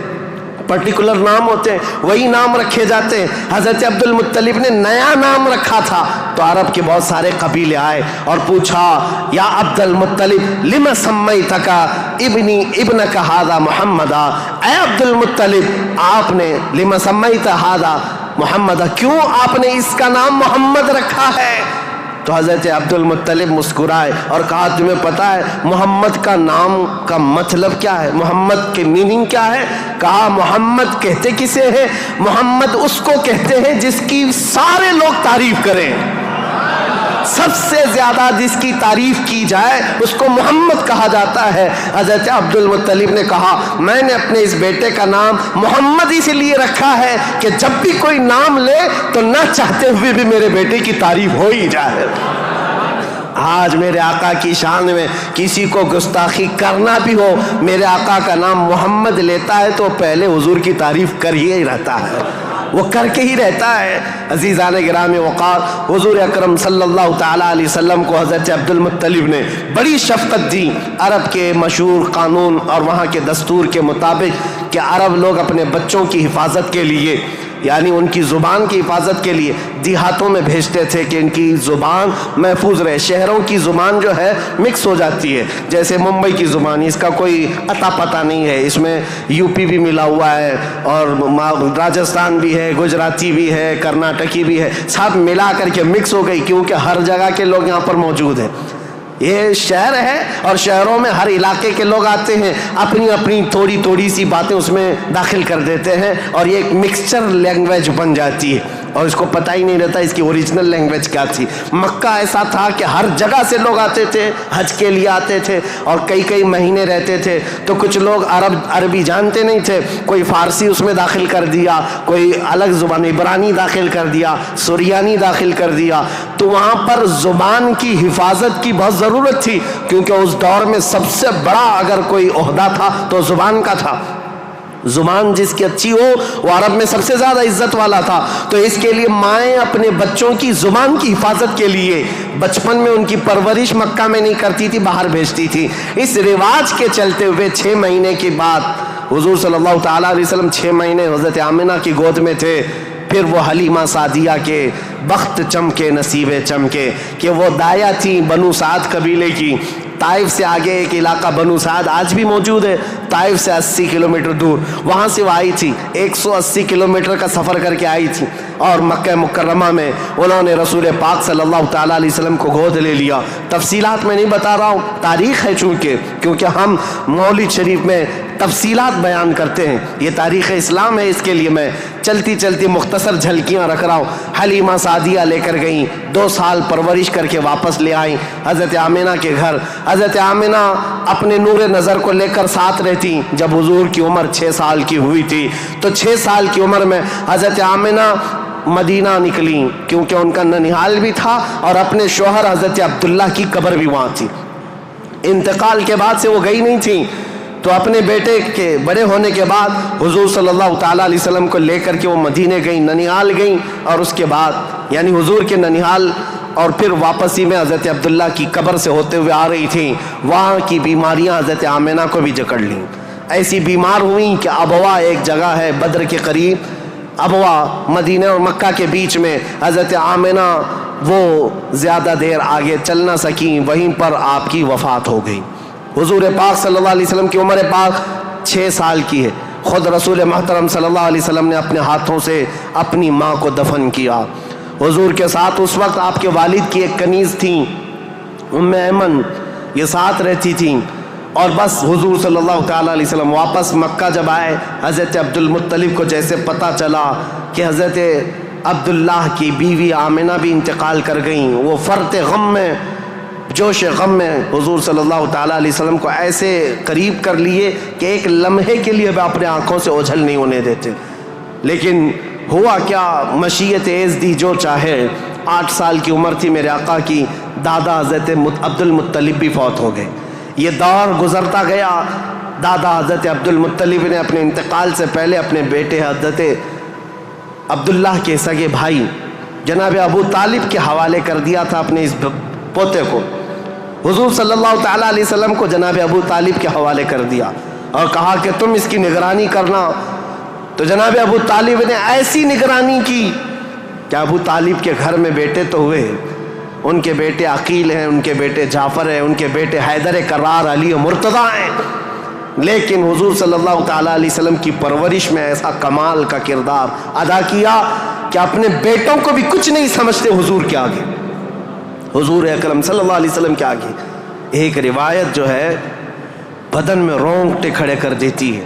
پرٹیکولر نام ہوتے ہیں وہی نام رکھے جاتے ہیں۔ حضرت عبد المطلب نے نیا نام رکھا تھا تو عرب کے بہت سارے قبیلے آئے اور پوچھا یا عبد المطلب لم سمیتک ابنی ابنک ھذا محمدا، اے عبد المطلب آپ نے لم سمیت ھذا محمدا، کیوں آپ نے اس کا نام محمد رکھا ہے؟ تو حضرت عبد المطلب مسکرائے اور کہا تمہیں پتہ ہے محمد کا نام کا مطلب کیا ہے، محمد کے میننگ کیا ہے؟ کہا محمد کہتے کسے ہیں؟ محمد اس کو کہتے ہیں جس کی سارے لوگ تعریف کریں، سب سے زیادہ جس کی تعریف کی جائے اس کو محمد کہا جاتا ہے۔ حضرت عبد المطلب نے کہا میں نے اپنے اس بیٹے کا نام محمد اس لیے رکھا ہے کہ جب بھی کوئی نام لے تو نہ چاہتے ہوئے بھی میرے بیٹے کی تعریف ہو ہی جائے۔ آج میرے آقا کی شان میں کسی کو گستاخی کرنا بھی ہو، میرے آقا کا نام محمد لیتا ہے تو پہلے حضور کی تعریف کر ہی رہتا ہے، وہ کر کے ہی رہتا ہے۔ عزیزان گرامی وقار، حضور اکرم صلی اللہ تعالیٰ علیہ وسلم کو حضرت عبد المطلب نے بڑی شفقت دی۔ عرب کے مشہور قانون اور وہاں کے دستور کے مطابق کہ عرب لوگ اپنے بچوں کی حفاظت کے لیے، یعنی ان کی زبان کی حفاظت کے لیے دیہاتوں میں بھیجتے تھے کہ ان کی زبان محفوظ رہے۔ شہروں کی زبان جو ہے مکس ہو جاتی ہے، جیسے ممبئی کی زبان، اس کا کوئی اتا پتہ نہیں ہے، اس میں یو پی بھی ملا ہوا ہے اور راجستھان بھی ہے، گجراتی بھی ہے، کرناٹکی بھی ہے، سب ملا کر کے مکس ہو گئی کیونکہ ہر جگہ کے لوگ یہاں پر موجود ہیں۔ یہ شہر ہے اور شہروں میں ہر علاقے کے لوگ آتے ہیں، اپنی اپنی تھوڑی تھوڑی سی باتیں اس میں داخل کر دیتے ہیں اور یہ ایک مکسچر لینگویج بن جاتی ہے۔ اور اس کو پتہ ہی نہیں رہتا اس کی اوریجنل لینگویج کیا تھی۔ مکہ ایسا تھا کہ ہر جگہ سے لوگ آتے تھے، حج کے لیے آتے تھے اور کئی کئی مہینے رہتے تھے۔ تو کچھ لوگ عربی جانتے نہیں تھے، کوئی فارسی اس میں داخل کر دیا، کوئی الگ زبان عبرانی داخل کر دیا، سریانی داخل کر دیا۔ تو وہاں پر زبان کی حفاظت کی بہت ضرورت تھی، کیونکہ اس دور میں سب سے بڑا اگر کوئی عہدہ تھا تو زبان کا تھا۔ زبان جس کی اچھی ہو وہ عرب میں سب سے زیادہ عزت والا تھا۔ تو اس کے لیے مائیں اپنے بچوں کی زبان کی حفاظت کے لیے بچپن میں ان کی پرورش مکہ میں نہیں کرتی تھی، باہر بھیجتی تھی۔ اس رواج کے چلتے ہوئے 6 مہینے کے بعد حضور صلی اللہ تعالیٰ علیہ وسلم 6 مہینے حضرت آمنہ کی گود میں تھے۔ پھر وہ حلیمہ سعدیہ کے بخت چمکے، نصیبے چمکے کہ وہ دایا تھی بنو سعد قبیلے کی۔ طائف سے آگے ایک علاقہ بنو سعد آج بھی موجود ہے، طائف سے 80 کلومیٹر دور، وہاں سے وہ آئی تھی۔ 180 کلومیٹر کا سفر کر کے آئی تھی اور مکہ مکرمہ میں انہوں نے رسول پاک صلی اللہ تعالیٰ علیہ وسلم کو گود لے لیا۔ تفصیلات میں نہیں بتا رہا ہوں، تاریخ ہے کیونکہ ہم مولد شریف میں تفصیلات بیان کرتے ہیں، یہ تاریخ اسلام ہے، اس کے لیے میں چلتی چلتی مختصر جھلکیاں رکھ رہا ہوں۔ حلیمہ سعدیہ لے کر گئیں، 2 سال پرورش کر کے واپس لے آئیں حضرت آمنہ کے گھر۔ حضرت آمنہ اپنے نور نظر کو لے کر ساتھ رہتی۔ جب حضور کی عمر 6 سال کی ہوئی تھی تو 6 سال کی عمر میں حضرت آمنہ مدینہ نکلی، کیونکہ ان کا ننیحال بھی تھا اور اپنے شوہر حضرت عبداللہ کی قبر بھی وہاں تھی۔ انتقال کے بعد سے وہ گئی نہیں تھی، تو اپنے بیٹے کے بڑے ہونے کے بعد حضور صلی اللہ تعالیٰ علیہ وسلم کو لے کر کے وہ مدینے گئیں، ننیحال گئیں، اور اس کے بعد یعنی حضور کے ننیحال اور پھر واپسی میں حضرت عبداللہ کی قبر سے ہوتے ہوئے آ رہی تھیں۔ وہاں کی بیماریاں حضرت آمنہ کو بھی جکڑ لیں، ایسی بیمار ہوئیں کہ ابوا ایک جگہ ہے بدر کے قریب، ابوا مدینہ اور مکہ کے بیچ میں، حضرت آمنہ وہ زیادہ دیر آگے چل نہ سکیں، وہیں پر آپ کی وفات ہو گئی۔ حضور پاک صلی اللہ علیہ وسلم کی عمر پاک 6 سال کی ہے، خود رسول محترم صلی اللہ علیہ وسلم نے اپنے ہاتھوں سے اپنی ماں کو دفن کیا۔ حضور کے ساتھ اس وقت آپ کے والد کی ایک کنیز تھیں ام ایمن، یہ ساتھ رہتی تھیں۔ اور بس حضور صلی اللہ تعالیٰ علیہ وسلم واپس مکہ جب آئے، حضرت عبد المطلب کو جیسے پتہ چلا کہ حضرت عبداللہ کی بیوی آمنہ بھی انتقال کر گئیں، وہ فرط غم میں، جوش غم میں حضور صلی اللہ تعالیٰ علیہ وسلم کو ایسے قریب کر لیے کہ ایک لمحے کے لیے بھی اپنے آنکھوں سے اوجھل نہیں ہونے دیتے۔ لیکن ہوا کیا، مشیت عز دی جو چاہے۔ 8 سال کی عمر تھی میرے آقا کی، دادا حضرت عبد المطلب بھی فوت ہو گئے۔ یہ دور گزرتا گیا، دادا حضرت عبد المطلب نے اپنے انتقال سے پہلے اپنے بیٹے حضرت عبداللہ کے سگے بھائی جناب ابو طالب کے حوالے کر دیا تھا اپنے اس پوتے کو۔ حضور صلی اللہ تعالیٰ علیہ وسلم کو جناب ابو طالب کے حوالے کر دیا اور کہا کہ تم اس کی نگرانی کرنا۔ تو جناب ابو طالب نے ایسی نگرانی کی کہ ابو طالب کے گھر میں بیٹے تو ہوئے، ان کے بیٹے عقیل ہیں، ان کے بیٹے جعفر ہیں، ان کے بیٹے حیدر کرار، علی و مرتضیٰ ہیں، لیکن حضور صلی اللہ تعالیٰ علیہ وسلم کی پرورش میں ایسا کمال کا کردار ادا کیا کہ اپنے بیٹوں کو بھی کچھ نہیں سمجھتے حضور کے آگے، حضور اکرم صلی اللہ علیہ وسلم کے آگے۔ ایک روایت جو ہے بدن میں رونگٹے کھڑے کر دیتی ہے۔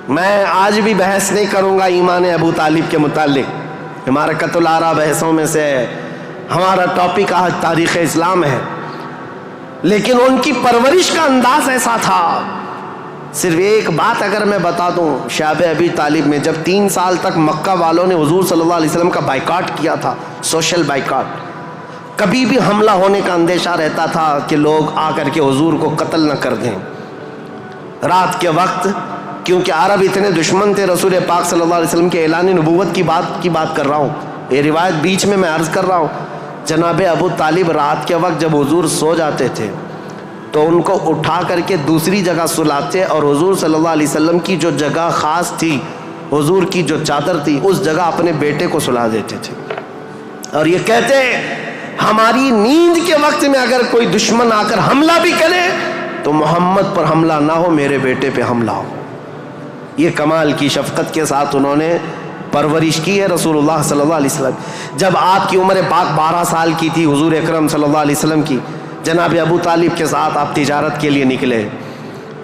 میں آج بھی بحث نہیں کروں گا ایمان ابو طالب کے متعلق، امارکۃ الآراء بحثوں میں سے ہے، ہمارا ٹاپک آج تاریخ اسلام ہے، لیکن ان کی پرورش کا انداز ایسا تھا۔ صرف ایک بات اگر میں بتا دوں، شعب ابی طالب میں جب 3 سال تک مکہ والوں نے حضور صلی اللہ علیہ وسلم کا بائیکاٹ کیا تھا، سوشل بائیکاٹ، کبھی بھی حملہ ہونے کا اندیشہ رہتا تھا کہ لوگ آ کر کے حضور کو قتل نہ کر دیں۔ رات کے وقت، کیونکہ عرب اتنے دشمن تھے رسول پاک صلی اللہ علیہ وسلم کے اعلان نبوت کی بات کر رہا ہوں، یہ روایت بیچ میں عرض کر رہا ہوں۔ جناب ابو طالب رات کے وقت جب حضور سو جاتے تھے تو ان کو اٹھا کر کے دوسری جگہ سلاتے اور حضور صلی اللہ علیہ وسلم کی جو جگہ خاص تھی، حضور کی جو چادر تھی، اس جگہ اپنے بیٹے کو سلا دیتے تھے اور یہ کہتے ہماری نیند کے وقت میں اگر کوئی دشمن آ کر حملہ بھی کرے تو محمد پر حملہ نہ ہو، میرے بیٹے پہ حملہ ہو۔ یہ کمال کی شفقت کے ساتھ انہوں نے پرورش کی ہے رسول اللہ صلی اللہ علیہ وسلم۔ جب آپ کی عمر پاک 12 سال کی تھی حضور اکرم صلی اللہ علیہ وسلم کی، جناب ابو طالب کے ساتھ آپ تجارت کے لیے نکلے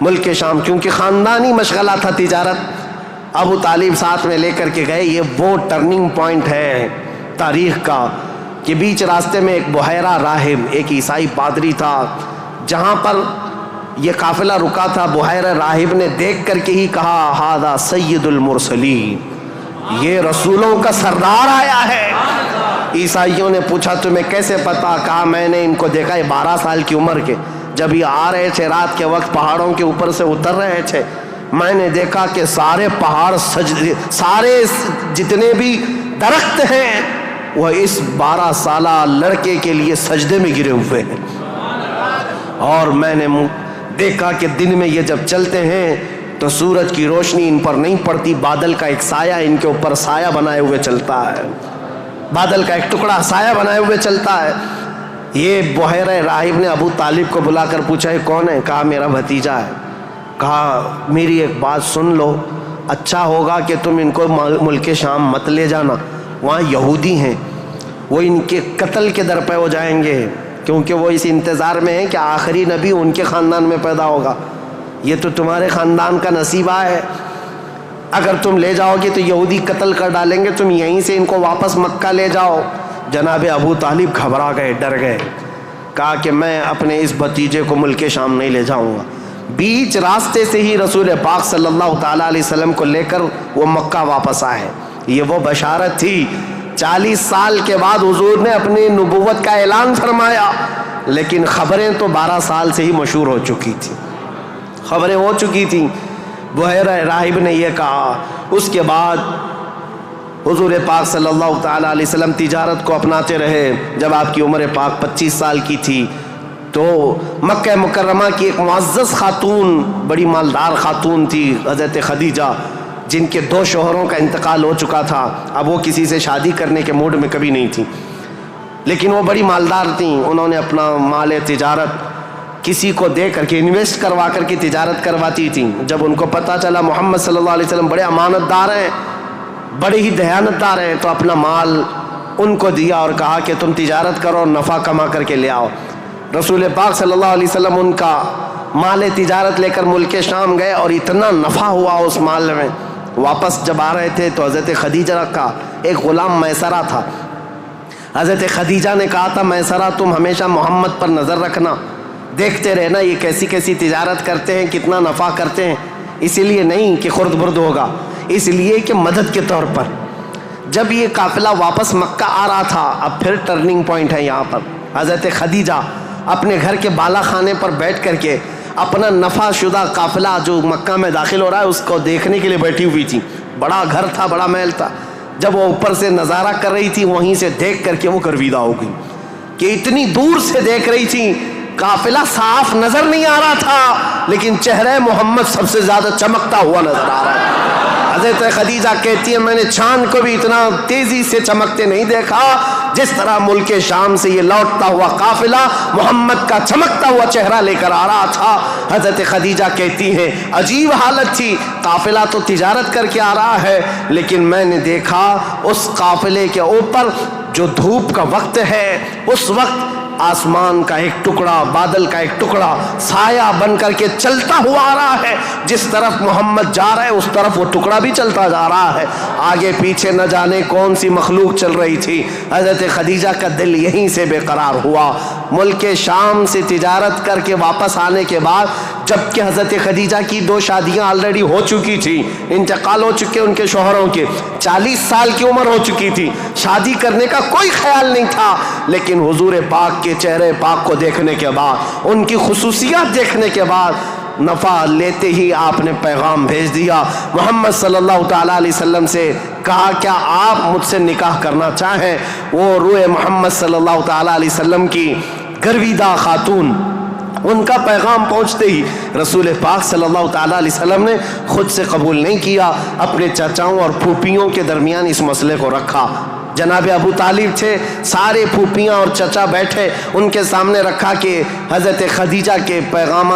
ملک شام، کیونکہ خاندانی مشغلہ تھا تجارت۔ ابو طالب ساتھ میں لے کر کے گئے. یہ وہ ٹرننگ پوائنٹ ہے تاریخ کا کہ بیچ راستے میں ایک بحیرہ راہب، ایک عیسائی پادری تھا، جہاں پر یہ قافلہ رکا تھا. بحیرہ راہب نے دیکھ کر کے ہی کہا ہذا سید المرسلین، یہ رسولوں کا سردار آیا ہے. عیسائیوں نے پوچھا تمہیں کیسے پتا؟ کہا میں نے ان کو دیکھا، یہ 12 سال کی عمر کے، جب یہ آ رہے تھے رات کے وقت پہاڑوں کے اوپر سے اتر رہے تھے، میں نے دیکھا کہ سارے پہاڑ سجدے، سارے جتنے بھی درخت ہیں وہ اس 12 سالہ لڑکے کے لیے سجدے میں گرے ہوئے ہیں. اور میں نے دیکھا کہ دن میں یہ جب چلتے ہیں تو سورج کی روشنی ان پر نہیں پڑتی، بادل کا ایک سایہ ان کے اوپر سایہ بنائے ہوئے چلتا ہے، بادل کا ایک ٹکڑا سایہ بنائے ہوئے چلتا ہے. یہ بحیرہ راہب نے ابو طالب کو بلا کر پوچھا یہ کون ہے؟ کہا میرا بھتیجا ہے. کہا میری ایک بات سن لو، اچھا ہوگا کہ تم ان کو ملک شام مت لے جانا، وہاں یہودی ہیں، وہ ان کے قتل کے در پہ ہو جائیں گے، کیونکہ وہ اس انتظار میں ہیں کہ آخری نبی ان کے خاندان میں پیدا ہوگا. یہ تو تمہارے خاندان کا نصیبہ ہے، اگر تم لے جاؤ گے تو یہودی قتل کر ڈالیں گے، تم یہیں سے ان کو واپس مکہ لے جاؤ. جناب ابو طالب گھبرا گئے، ڈر گئے. کہا کہ میں اپنے اس بھتیجے کو ملک شام نہیں لے جاؤں گا. بیچ راستے سے ہی رسول پاک صلی اللہ تعالیٰ علیہ وسلم کو لے کر وہ مکہ واپس آئے. یہ وہ بشارت تھی، 40 سال کے بعد حضور نے اپنی نبوت کا اعلان فرمایا، لیکن خبریں تو 12 سال سے ہی مشہور ہو چکی تھیں، خبریں ہو چکی تھیں. بحیرہ راہب نے یہ کہا. اس کے بعد حضور پاک صلی اللہ تعالیٰ علیہ وسلم تجارت کو اپناتے رہے. جب آپ کی عمر پاک 25 سال کی تھی تو مکہ مکرمہ کی ایک معزز خاتون، بڑی مالدار خاتون تھی، حضرت خدیجہ، جن کے 2 شوہروں کا انتقال ہو چکا تھا. اب وہ کسی سے شادی کرنے کے موڈ میں کبھی نہیں تھی، لیکن وہ بڑی مالدار تھیں. انہوں نے اپنا مال تجارت کسی کو دے کر کے انویسٹ کروا کر کے تجارت کرواتی تھیں. جب ان کو پتہ چلا محمد صلی اللہ علیہ وسلم بڑے امانت دار ہیں، بڑے ہی دیانتدار ہیں، تو اپنا مال ان کو دیا اور کہا کہ تم تجارت کرو اور نفع کما کر کے لے آؤ. رسول پاک صلی اللہ علیہ وسلم ان کا مال تجارت لے کر ملک شام گئے اور اتنا نفع ہوا اس مال میں. واپس جب آ رہے تھے تو حضرت خدیجہ کا ایک غلام میسرہ تھا. حضرت خدیجہ نے کہا تھا میسرہ تم ہمیشہ محمد پر نظر رکھنا، دیکھتے رہنا یہ کیسی کیسی تجارت کرتے ہیں، کتنا نفع کرتے ہیں. اسی لیے نہیں کہ خرد برد ہوگا، اس لیے کہ مدد کے طور پر. جب یہ قافلہ واپس مکہ آ رہا تھا، اب پھر ٹرننگ پوائنٹ ہے یہاں پر. حضرت خدیجہ اپنے گھر کے بالا خانے پر بیٹھ کر کے اپنا نفع شدہ قافلہ جو مکہ میں داخل ہو رہا ہے اس کو دیکھنے کے لیے بیٹھی ہوئی تھی. بڑا گھر تھا، بڑا محل تھا. جب وہ اوپر سے نظارہ کر رہی تھی، وہیں سے دیکھ کر کے وہ گرویدہ ہو گئی کہ اتنی دور سے دیکھ رہی تھی، قافلہ صاف نظر نہیں آ رہا تھا، لیکن چہرہ محمد سب سے زیادہ چمکتا ہوا نظر آ رہا ہے. حضرت خدیجہ کہتی ہے میں نے چاند کو بھی اتنا تیزی سے چمکتے نہیں دیکھا جس طرح ملک شام سے یہ لوٹتا ہوا قافلہ محمد کا چمکتا ہوا چہرہ لے کر آ رہا تھا. حضرت خدیجہ کہتی ہیں عجیب حالت تھی، قافلہ تو تجارت کر کے آ رہا ہے، لیکن میں نے دیکھا اس قافلے کے اوپر جو دھوپ کا وقت ہے اس وقت آسمان کا ایک ٹکڑا، بادل کا ایک ٹکڑا سایہ بن کر کے چلتا ہوا آ رہا ہے. جس طرف محمد جا رہا ہے اس طرف وہ ٹکڑا بھی چلتا جا رہا ہے. آگے پیچھے نہ جانے کون سی مخلوق چل رہی تھی. حضرت خدیجہ کا دل یہیں سے بے قرار ہوا. ملک شام سے تجارت کر کے واپس آنے کے بعد، جبکہ حضرت خدیجہ کی 2 شادیاں آلریڈی ہو چکی تھی، انتقال ہو چکے ان کے شوہروں کے، 40 سال کی عمر ہو چکی تھی، شادی کرنے کا کوئی خیال نہیں تھا. لیکن حضور پاک کے چہرے پاک کو دیکھنے کے بعد، ان کی خصوصیات دیکھنے کے بعد، نفع لیتے ہی آپ نے پیغام بھیج دیا محمد صلی اللہ تعالیٰ علیہ وسلم سے. کہا کیا آپ مجھ سے نکاح کرنا چاہیں؟ وہ روح محمد صلی اللہ تعالیٰ علیہ وسلم کی گرویدہ خاتون، ان کا پیغام پہنچتے ہی رسول پاک صلی اللہ تعالیٰ علیہ وسلم نے خود سے قبول نہیں کیا، اپنے چچاؤں اور پھوپھیوں کے درمیان اس مسئلے کو رکھا. جناب ابو طالب تھے، سارے پھوپھیاں اور چچا بیٹھے، ان کے سامنے رکھا کہ حضرت خدیجہ کے پیغام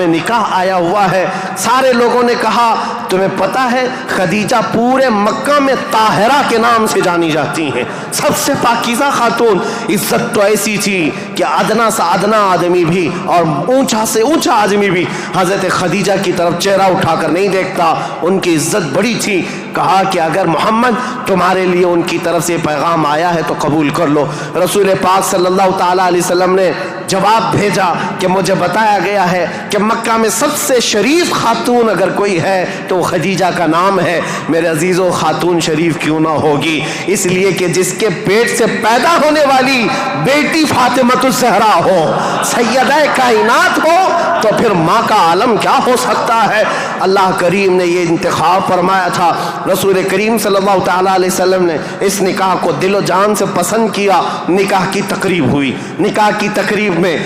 نکاح آیا ہوا ہے. سارے لوگوں نے کہا تمہیں پتہ ہے خدیجہ پورے مکہ میں طاہرہ کے نام سے جانی جاتی ہیں، سب سے پاکیزہ خاتون۔ عزت تو ایسی تھی کہ ادنا سے ادنا آدمی بھی اور اونچا سے اونچا آدمی بھی حضرت خدیجہ کی طرف چہرہ اٹھا کر نہیں دیکھتا، ان کی عزت بڑی تھی۔ کہا کہ اگر محمد تمہارے لیے ان کی طرف سے پیغام آیا ہے تو قبول کر لو۔ رسول پاک صلی اللہ تعالیٰ علیہ وسلم نے جواب بھیجا کہ مجھے بتایا گیا ہے کہ مکہ میں سب سے شریف خاتون اگر کوئی ہے تو خدیجہ کا نام ہے۔ میرے عزیزو، خاتون شریف کیوں نہ ہوگی؟ اس لیے کہ جس کے پیٹ سے پیدا ہونے والی بیٹی فاطمہ الزہرا ہو، سیدہ کائنات ہو، تو پھر ماں کا عالم کیا ہو سکتا ہے؟ اللہ کریم نے یہ انتخاب فرمایا تھا۔ رسول کریم صلی اللہ تعالیٰ علیہ وسلم نے اس نکاح کو دل و جان سے پسند کیا۔ نکاح کی تقریب ہوئی۔ نکاح کی تقریب میں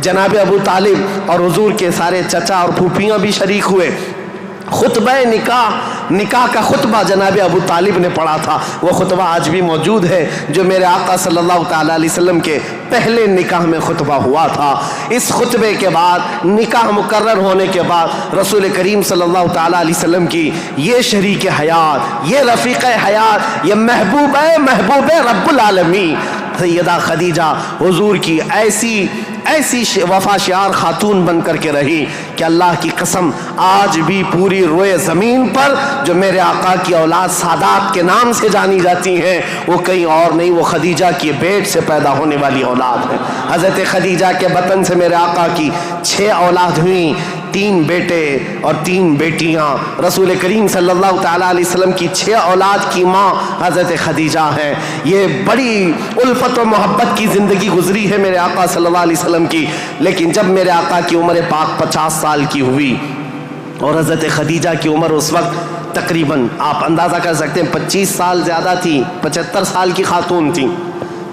جناب ابو طالب اور حضور کے سارے چچا اور پھوپھیاں بھی شریک ہوئے۔ خطبہ نکاح کا خطبہ جناب ابو طالب نے پڑھا تھا۔ وہ خطبہ آج بھی موجود ہے جو میرے آقا صلی اللہ تعالیٰ علیہ وسلم کے پہلے نکاح میں خطبہ ہوا تھا۔ اس خطبے کے بعد نکاح مقرر ہونے کے بعد رسول کریم صلی اللہ تعالیٰ علیہ وسلم کی یہ شریک حیات، یہ رفیق حیات، یہ محبوب رب العالمین سیدہ خدیجہ حضور کی ایسی وفا شعار خاتون بن کر کے رہی کہ اللہ کی قسم آج بھی پوری روئے زمین پر جو میرے آقا کی اولاد سادات کے نام سے جانی جاتی ہیں وہ کہیں اور نہیں، وہ خدیجہ کی پیٹ سے پیدا ہونے والی اولاد ہے۔ حضرت خدیجہ کے بطن سے میرے آقا کی 6 اولاد ہوئیں، 3 بیٹے اور 3 بیٹیاں۔ رسول کریم صلی اللہ تعالیٰ علیہ وسلم کی 6 اولاد کی ماں حضرت خدیجہ ہے۔ یہ بڑی الفت و محبت کی زندگی گزری ہے میرے آقا صلی اللہ علیہ وسلم کی۔ لیکن جب میرے آقا کی عمر پاک 50 سال کی ہوئی اور حضرت خدیجہ کی عمر اس وقت تقریباً آپ اندازہ کر سکتے ہیں 25 سال زیادہ تھی، 75 سال کی خاتون تھی۔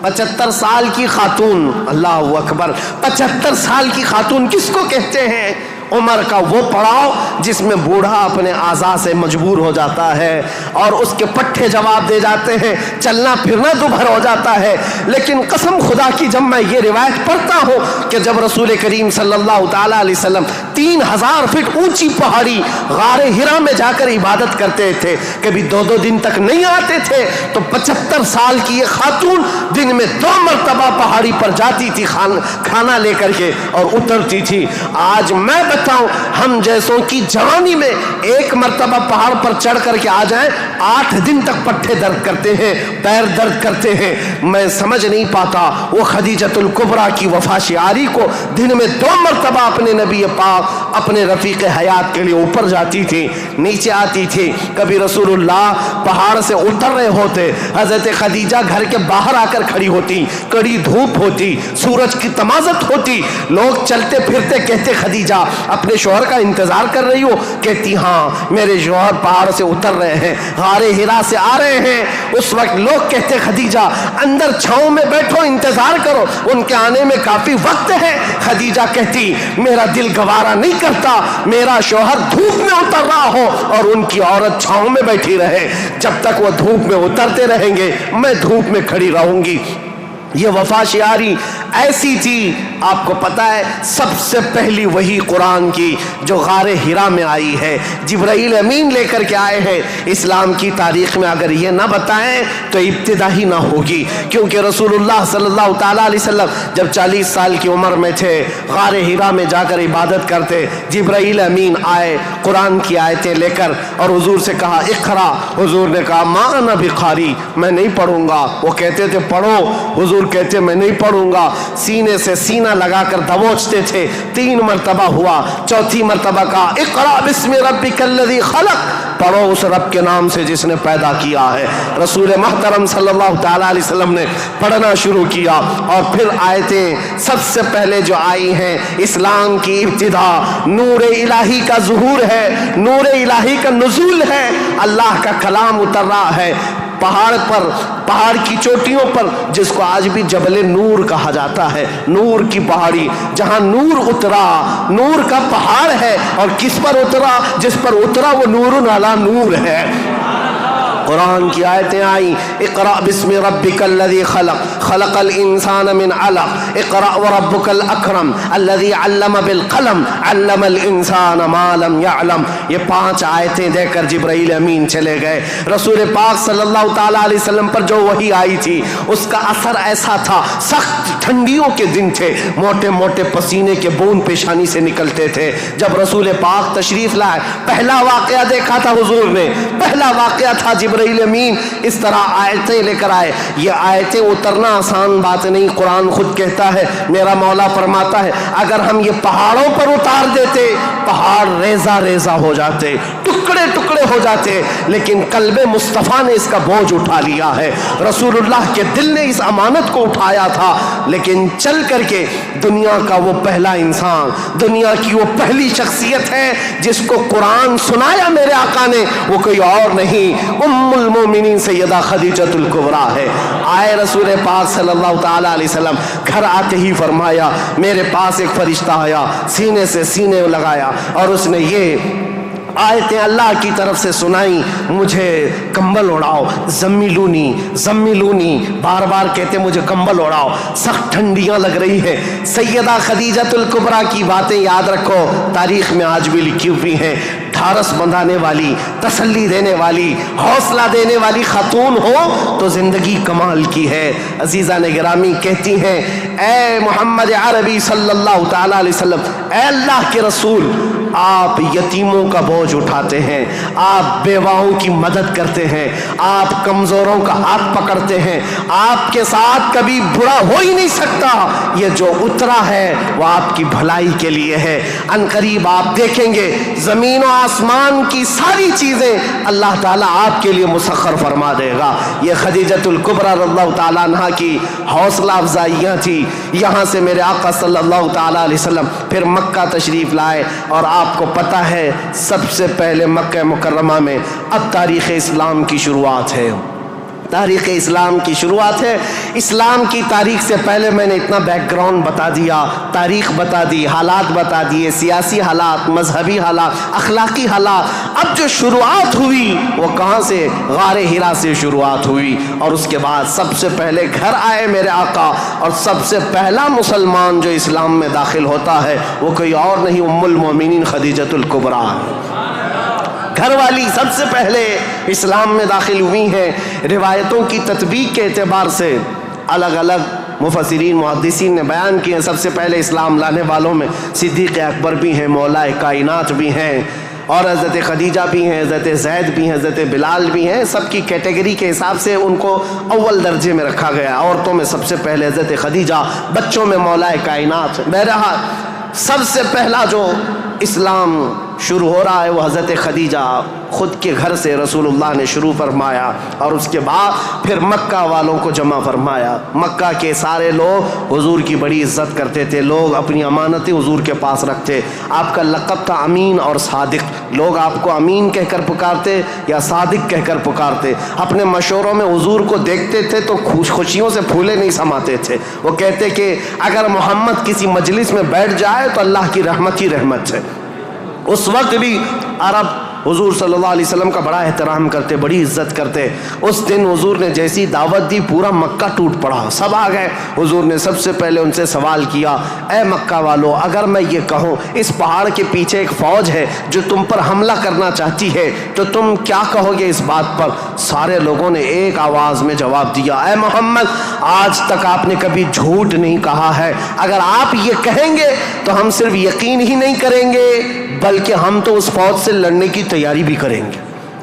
75 سال کی خاتون، اللہ اکبر، 75 سال کی خاتون کس کو کہتے ہیں؟ عمر کا وہ پڑاؤ جس میں بوڑھا اپنے اعضاء سے مجبور ہو جاتا ہے اور اس کے پٹھے جواب دے جاتے ہیں، چلنا پھرنا دوبھر ہو جاتا ہے۔ لیکن قسم خدا کی جب میں یہ روایت پڑھتا ہوں کہ جب رسول کریم صلی اللہ تعالیٰ علیہ وسلم 3000 فٹ اونچی پہاڑی غار ہرا میں جا کر عبادت کرتے تھے، کبھی 2 دن تک نہیں آتے تھے، تو 75 سال کی یہ خاتون دن میں 2 مرتبہ پہاڑی پر جاتی تھی کھانا لے کر کے اور اترتی تھی۔ آج میں بتاؤں ہم جیسوں کی جوانی میں 1 مرتبہ پہاڑ پر چڑھ کر کے آ جائیں 8 دن تک پٹھے درد کرتے ہیں، پیر درد کرتے ہیں۔ میں سمجھ نہیں پاتا وہ خدیجۃ الکبریٰ کی وفا شعاری کو دن میں 2 مرتبہ اپنے نبی پاک اپنے رفیق حیات کے لیے اوپر جاتی تھی، نیچے آتی تھی۔ کبھی رسول اللہ پہاڑ سے اتر رہے ہوتے، حضرت خدیجہ گھر کے باہر آ کر کھڑی ہوتی، کڑی دھوپ ہوتی، سورج کی تمازت ہوتی، لوگ چلتے پھرتے کہتے خدیجہ اپنے شوہر کا انتظار کر رہی ہو؟ کہتی ہاں میرے شوہر پہاڑ سے اتر رہے ہیں، غار ہرا سے آ رہے ہیں۔ اس وقت لوگ کہتے خدیجہ اندر چھاؤں میں بیٹھو، انتظار کرو، ان کے آنے میں کافی وقت ہے۔ خدیجہ کہتی میرا دل گوارا نہیں کرتا میرا شوہر دھوپ میں اتر رہا ہو اور ان کی عورت چھاؤں میں بیٹھی رہے، جب تک وہ دھوپ میں اترتے رہیں گے میں دھوپ میں کھڑی رہوں گی۔ یہ وفا شعاری ایسی تھی، آپ کو پتا ہے سب سے پہلی وہی قرآن کی جو غار ہرا میں آئی ہے، جبرائیل امین لے کر کے آئے ہیں۔ اسلام کی تاریخ میں اگر یہ نہ بتائیں تو ابتدا ہی نہ ہوگی، کیونکہ رسول اللہ صلی اللہ تعالیٰ علیہ وسلم جب 40 سال کی عمر میں تھے، غار ہرا میں جا کر عبادت کرتے، جبرائیل امین آئے قرآن کی آیتیں لے کر اور حضور سے کہا اقرا، حضور نے کہا ما انا بقاری، میں نہیں پڑھوں گا۔ وہ کہتے تھے پڑھو، حضور کہتے میں نہیں پڑھوں گا، سینے سے سینہ لگا کر دبوچتے تھے۔ 3 مرتبہ ہوا، 4تھی مرتبہ کہا اقرا بسم ربک الذی خلق، پڑھو اس رب کے نام سے جس نے پیدا کیا ہے۔ رسول محترم صلی اللہ تعالیٰ علیہ وسلم نے پڑھنا شروع کیا اور پھر آیتیں سب سے پہلے جو آئی ہیں، اسلام کی ابتدا نور الہی کا ظہور ہے، نور الہی کا نزول ہے، اللہ کا کلام اتر رہا ہے پہاڑ پر، پہاڑ کی چوٹیوں پر، جس کو آج بھی جبل نور کہا جاتا ہے، نور کی پہاڑی، جہاں نور اترا، نور کا پہاڑ ہے، اور کس پر اترا؟ جس پر اترا وہ نور علی نور ہے۔ قرآن کی آیتیں آئیں اقرأ بسم ربک الذی خلق، خلق الانسان من علق اقرأ وربك الاکرم الذي علم بالقلم علم الانسان ما لم يعلم. یہ 5 آیتیں دے کر جبرائیل امین چلے گئے. رسول پاک صلی اللہ تعالیٰ علیہ وسلم پر جو وحی آئی تھی اس کا اثر ایسا تھا، سخت ٹھنڈیوں کے دن تھے، موٹے موٹے پسینے کے بوند پیشانی سے نکلتے تھے. جب رسول پاک تشریف لائے پہلا واقعہ دیکھا تھا حضور نے، پہلا واقعہ تھا جبرائیل امین اس طرح آیتیں لے کر آئے. یہ آیتیں اترنا آسان بات نہیں. قرآن خود کہتا ہے، میرا مولا فرماتا ہے اگر ہم یہ پہاڑوں پر اتار دیتے پہاڑ ریزہ ریزہ ہو جاتے، ٹکڑے ٹکڑے ہو جاتے، لیکن قلب مصطفیٰ نے اس کا بوجھ اٹھا لیا ہے. رسول اللہ کے دل نے اس امانت کو اٹھایا تھا، لیکن چل کر کے دنیا کا وہ پہلا انسان، دنیا کی وہ پہلی شخصیت ہے جس کو قرآن سنایا میرے آقا نے، وہ کوئی اور نہیں، ام المومنین سیدہ خدیجۃ الکبریٰ ہے. آئے رسول پاک صلی اللہ تعالیٰ علیہ وسلم، گھر آتے ہی فرمایا میرے پاس ایک فرشتہ آیا، سینے سے سینے لگایا اور اس نے یہ آیتیں اللہ کی طرف سے سنائی، مجھے کمبل اڑاؤ، زمیلونی زمیلونی، بار بار کہتے مجھے کمبل اڑاؤ، سخت ٹھنڈیاں لگ رہی ہیں. سیدہ خدیجۃ الکبریٰ کی باتیں یاد رکھو، تاریخ میں آج بھی لکھی ہوئی ہیں. ڈھارس بندھانے والی، تسلی دینے والی، حوصلہ دینے والی خاتون ہو تو زندگی کمال کی ہے. عزیزان گرامی کہتی ہیں اے محمد عربی صلی اللہ تعالیٰ علیہ وسلم، اے اللہ کے رسول، آپ یتیموں کا بوجھ اٹھاتے ہیں، آپ بیواؤں کی مدد کرتے ہیں، آپ کمزوروں کا ہاتھ پکڑتے ہیں، آپ کے ساتھ کبھی برا ہو ہی نہیں سکتا. یہ جو اترا ہے وہ آپ کی بھلائی کے لیے ہے. ان قریب آپ دیکھیں گے زمین و آسمان کی ساری چیزیں اللہ تعالیٰ آپ کے لیے مسخر فرما دے گا. یہ خدیجۃ الکبریٰ رضی اللہ تعالیٰ عنہ کی حوصلہ افزائیاں تھی. یہاں سے میرے آقا صلی اللہ تعالیٰ علیہ وسلم پھر مکہ تشریف لائے، اور آپ کو پتہ ہے سب سے پہلے مکہ مکرمہ میں اب تاریخ اسلام کی شروعات ہے. تاریخ اسلام کی شروعات ہے. اسلام کی تاریخ سے پہلے میں نے اتنا بیک گراؤنڈ بتا دیا، تاریخ بتا دی، حالات بتا دیے، سیاسی حالات، مذہبی حالات، اخلاقی حالات. اب جو شروعات ہوئی وہ کہاں سے؟ غار حرا سے شروعات ہوئی. اور اس کے بعد سب سے پہلے گھر آئے میرے آقا، اور سب سے پہلا مسلمان جو اسلام میں داخل ہوتا ہے وہ کوئی اور نہیں، ام المومنین خدیجۃ الکبریٰ. گھر والی سب سے پہلے اسلام میں داخل ہوئی ہیں. روایتوں کی تطبیق کے اعتبار سے الگ الگ مفسرین محدثین نے بیان کیے. سب سے پہلے اسلام لانے والوں میں صدیق اکبر بھی ہیں، مولا کائنات بھی ہیں، اور حضرت خدیجہ بھی ہیں، حضرت زید بھی ہیں، حضرت بلال بھی ہیں. سب کی کیٹیگری کے حساب سے ان کو اول درجے میں رکھا گیا. عورتوں میں سب سے پہلے حضرت خدیجہ، بچوں میں مولا کائنات. بہرحال سب سے پہلا جو اسلام شروع ہو رہا ہے وہ حضرت خدیجہ خود کے گھر سے رسول اللہ نے شروع فرمایا، اور اس کے بعد پھر مکہ والوں کو جمع فرمایا. مکہ کے سارے لوگ حضور کی بڑی عزت کرتے تھے، لوگ اپنی امانتیں حضور کے پاس رکھتے. آپ کا لقب تھا امین اور صادق. لوگ آپ کو امین کہہ کر پکارتے یا صادق کہہ کر پکارتے. اپنے مشوروں میں حضور کو دیکھتے تھے تو خوشیوں سے پھولے نہیں سماتے تھے. وہ کہتے کہ اگر محمد کسی مجلس میں بیٹھ جائے تو اللہ کی رحمت ہی رحمت ہے. اس وقت بھی عرب حضور صلی اللہ علیہ وسلم کا بڑا احترام کرتے، بڑی عزت کرتے. اس دن حضور نے جیسی دعوت دی پورا مکہ ٹوٹ پڑا، سب آ گئے. حضور نے سب سے پہلے ان سے سوال کیا، اے مکہ والو، اگر میں یہ کہوں اس پہاڑ کے پیچھے ایک فوج ہے جو تم پر حملہ کرنا چاہتی ہے تو تم کیا کہو گے اس بات پر؟ سارے لوگوں نے ایک آواز میں جواب دیا، اے محمد، آج تک آپ نے کبھی جھوٹ نہیں کہا ہے. اگر آپ یہ کہیں گے تو ہم صرف یقین ہی نہیں کریں گے بلکہ ہم تو اس فوج سے لڑنے کی تیاری بھی کریں گے.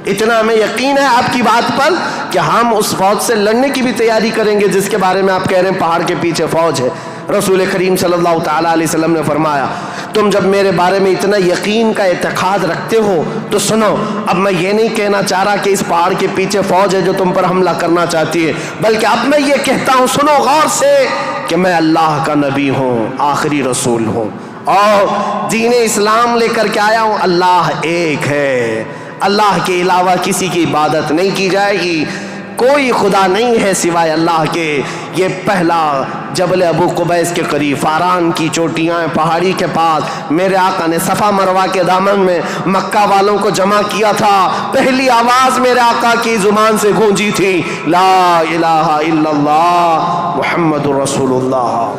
اتنا ہمیں یقین ہے آپ کی بات پر کہ ہم اس فوج سے لڑنے کی بھی تیاری کریں گے جس کے بارے میں آپ کہہ رہے ہیں پہاڑ کے پیچھے فوج ہے. رسول کریم صلی اللہ تعالیٰ علیہ وسلم نے فرمایا، تم جب میرے بارے میں اتنا یقین کا اعتقاد رکھتے ہو تو سنو، اب میں یہ نہیں کہنا چاہ رہا کہ اس پہاڑ کے پیچھے فوج ہے جو تم پر حملہ کرنا چاہتی ہے، بلکہ اب میں یہ کہتا ہوں، سنو غور سے، کہ میں اللہ کا نبی ہوں، آخری رسول ہوں، اور دین اسلام لے کر کے آیا ہوں. اللہ ایک ہے، اللہ کے علاوہ کسی کی عبادت نہیں کی جائے گی، کوئی خدا نہیں ہے سوائے اللہ کے. یہ پہلا جبل ابو قبیس کے قریب فاران کی چوٹیاں پہاڑی کے پاس میرے آقا نے صفا مروہ کے دامن میں مکہ والوں کو جمع کیا تھا. پہلی آواز میرے آقا کی زبان سے گونجی تھی لا الہ الا اللہ محمد رسول اللہ.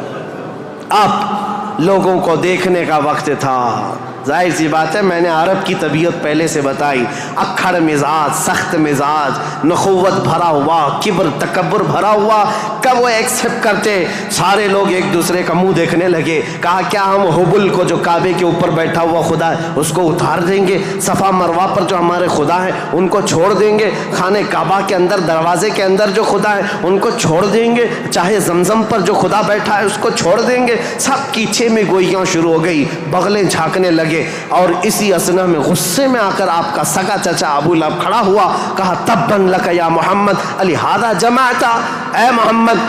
اب لوگوں کو دیکھنے کا وقت تھا. ظاہر سی بات ہے میں نے عرب کی طبیعت پہلے سے بتائی. اکھڑ مزاج، سخت مزاج، نخوت بھرا ہوا، کبر تکبر بھرا ہوا. کب وہ ایکسپٹ کرتے؟ سارے لوگ ایک دوسرے کا منہ دیکھنے لگے. کہا کیا ہم حبل کو جو کعبے کے اوپر بیٹھا ہوا خدا ہے اس کو اتار دیں گے؟ صفا مروہ پر جو ہمارے خدا ہیں ان کو چھوڑ دیں گے؟ خانہ کعبہ کے اندر دروازے کے اندر جو خدا ہے ان کو چھوڑ دیں گے؟ چاہے زمزم پر جو خدا بیٹھا ہے اس کو چھوڑ دیں گے؟ سب کی چھ میں گوئیاں شروع ہو گئی، بغلیں جھانکنے لگے. اور اسی اثنا میں غصے میں آ کر آپ کا سگا چچا ابو لہب کھڑا ہوا. کہا تبا لک یا محمد لہذا جمعتا، اے محمد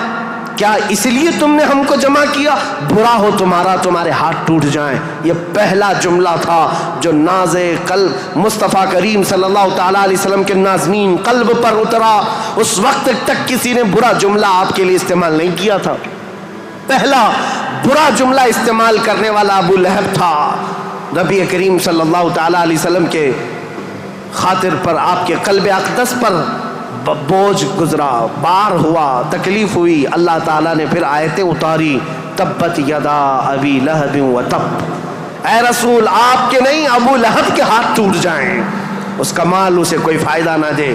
کیا اس لیے تم نے ہم کو جمع کیا؟ برا ہو تمہارا، تمہارے ہاتھ ٹوٹ جائیں. یہ پہلا جملہ تھا جو ناز قلب مصطفیٰ کریم صلی اللہ تعالیٰ علیہ وسلم کے نازنین قلب پر اترا. اس وقت تک کسی نے برا جملہ آپ کے لیے استعمال نہیں کیا تھا. پہلا برا جملہ استعمال کرنے والا ابو لہب تھا. نبی کریم صلی اللہ تعالیٰ علیہ وسلم کے خاطر پر، آپ کے قلب اقدس پر بوجھ گزرا، بار ہوا، تکلیف ہوئی. اللہ تعالیٰ نے پھر آیتیں اتاری تبت یدا ابی لہب و تب. اے رسول آپ کے نہیں، ابو لہب کے ہاتھ ٹوٹ جائیں، اس کا مال اسے کوئی فائدہ نہ دے.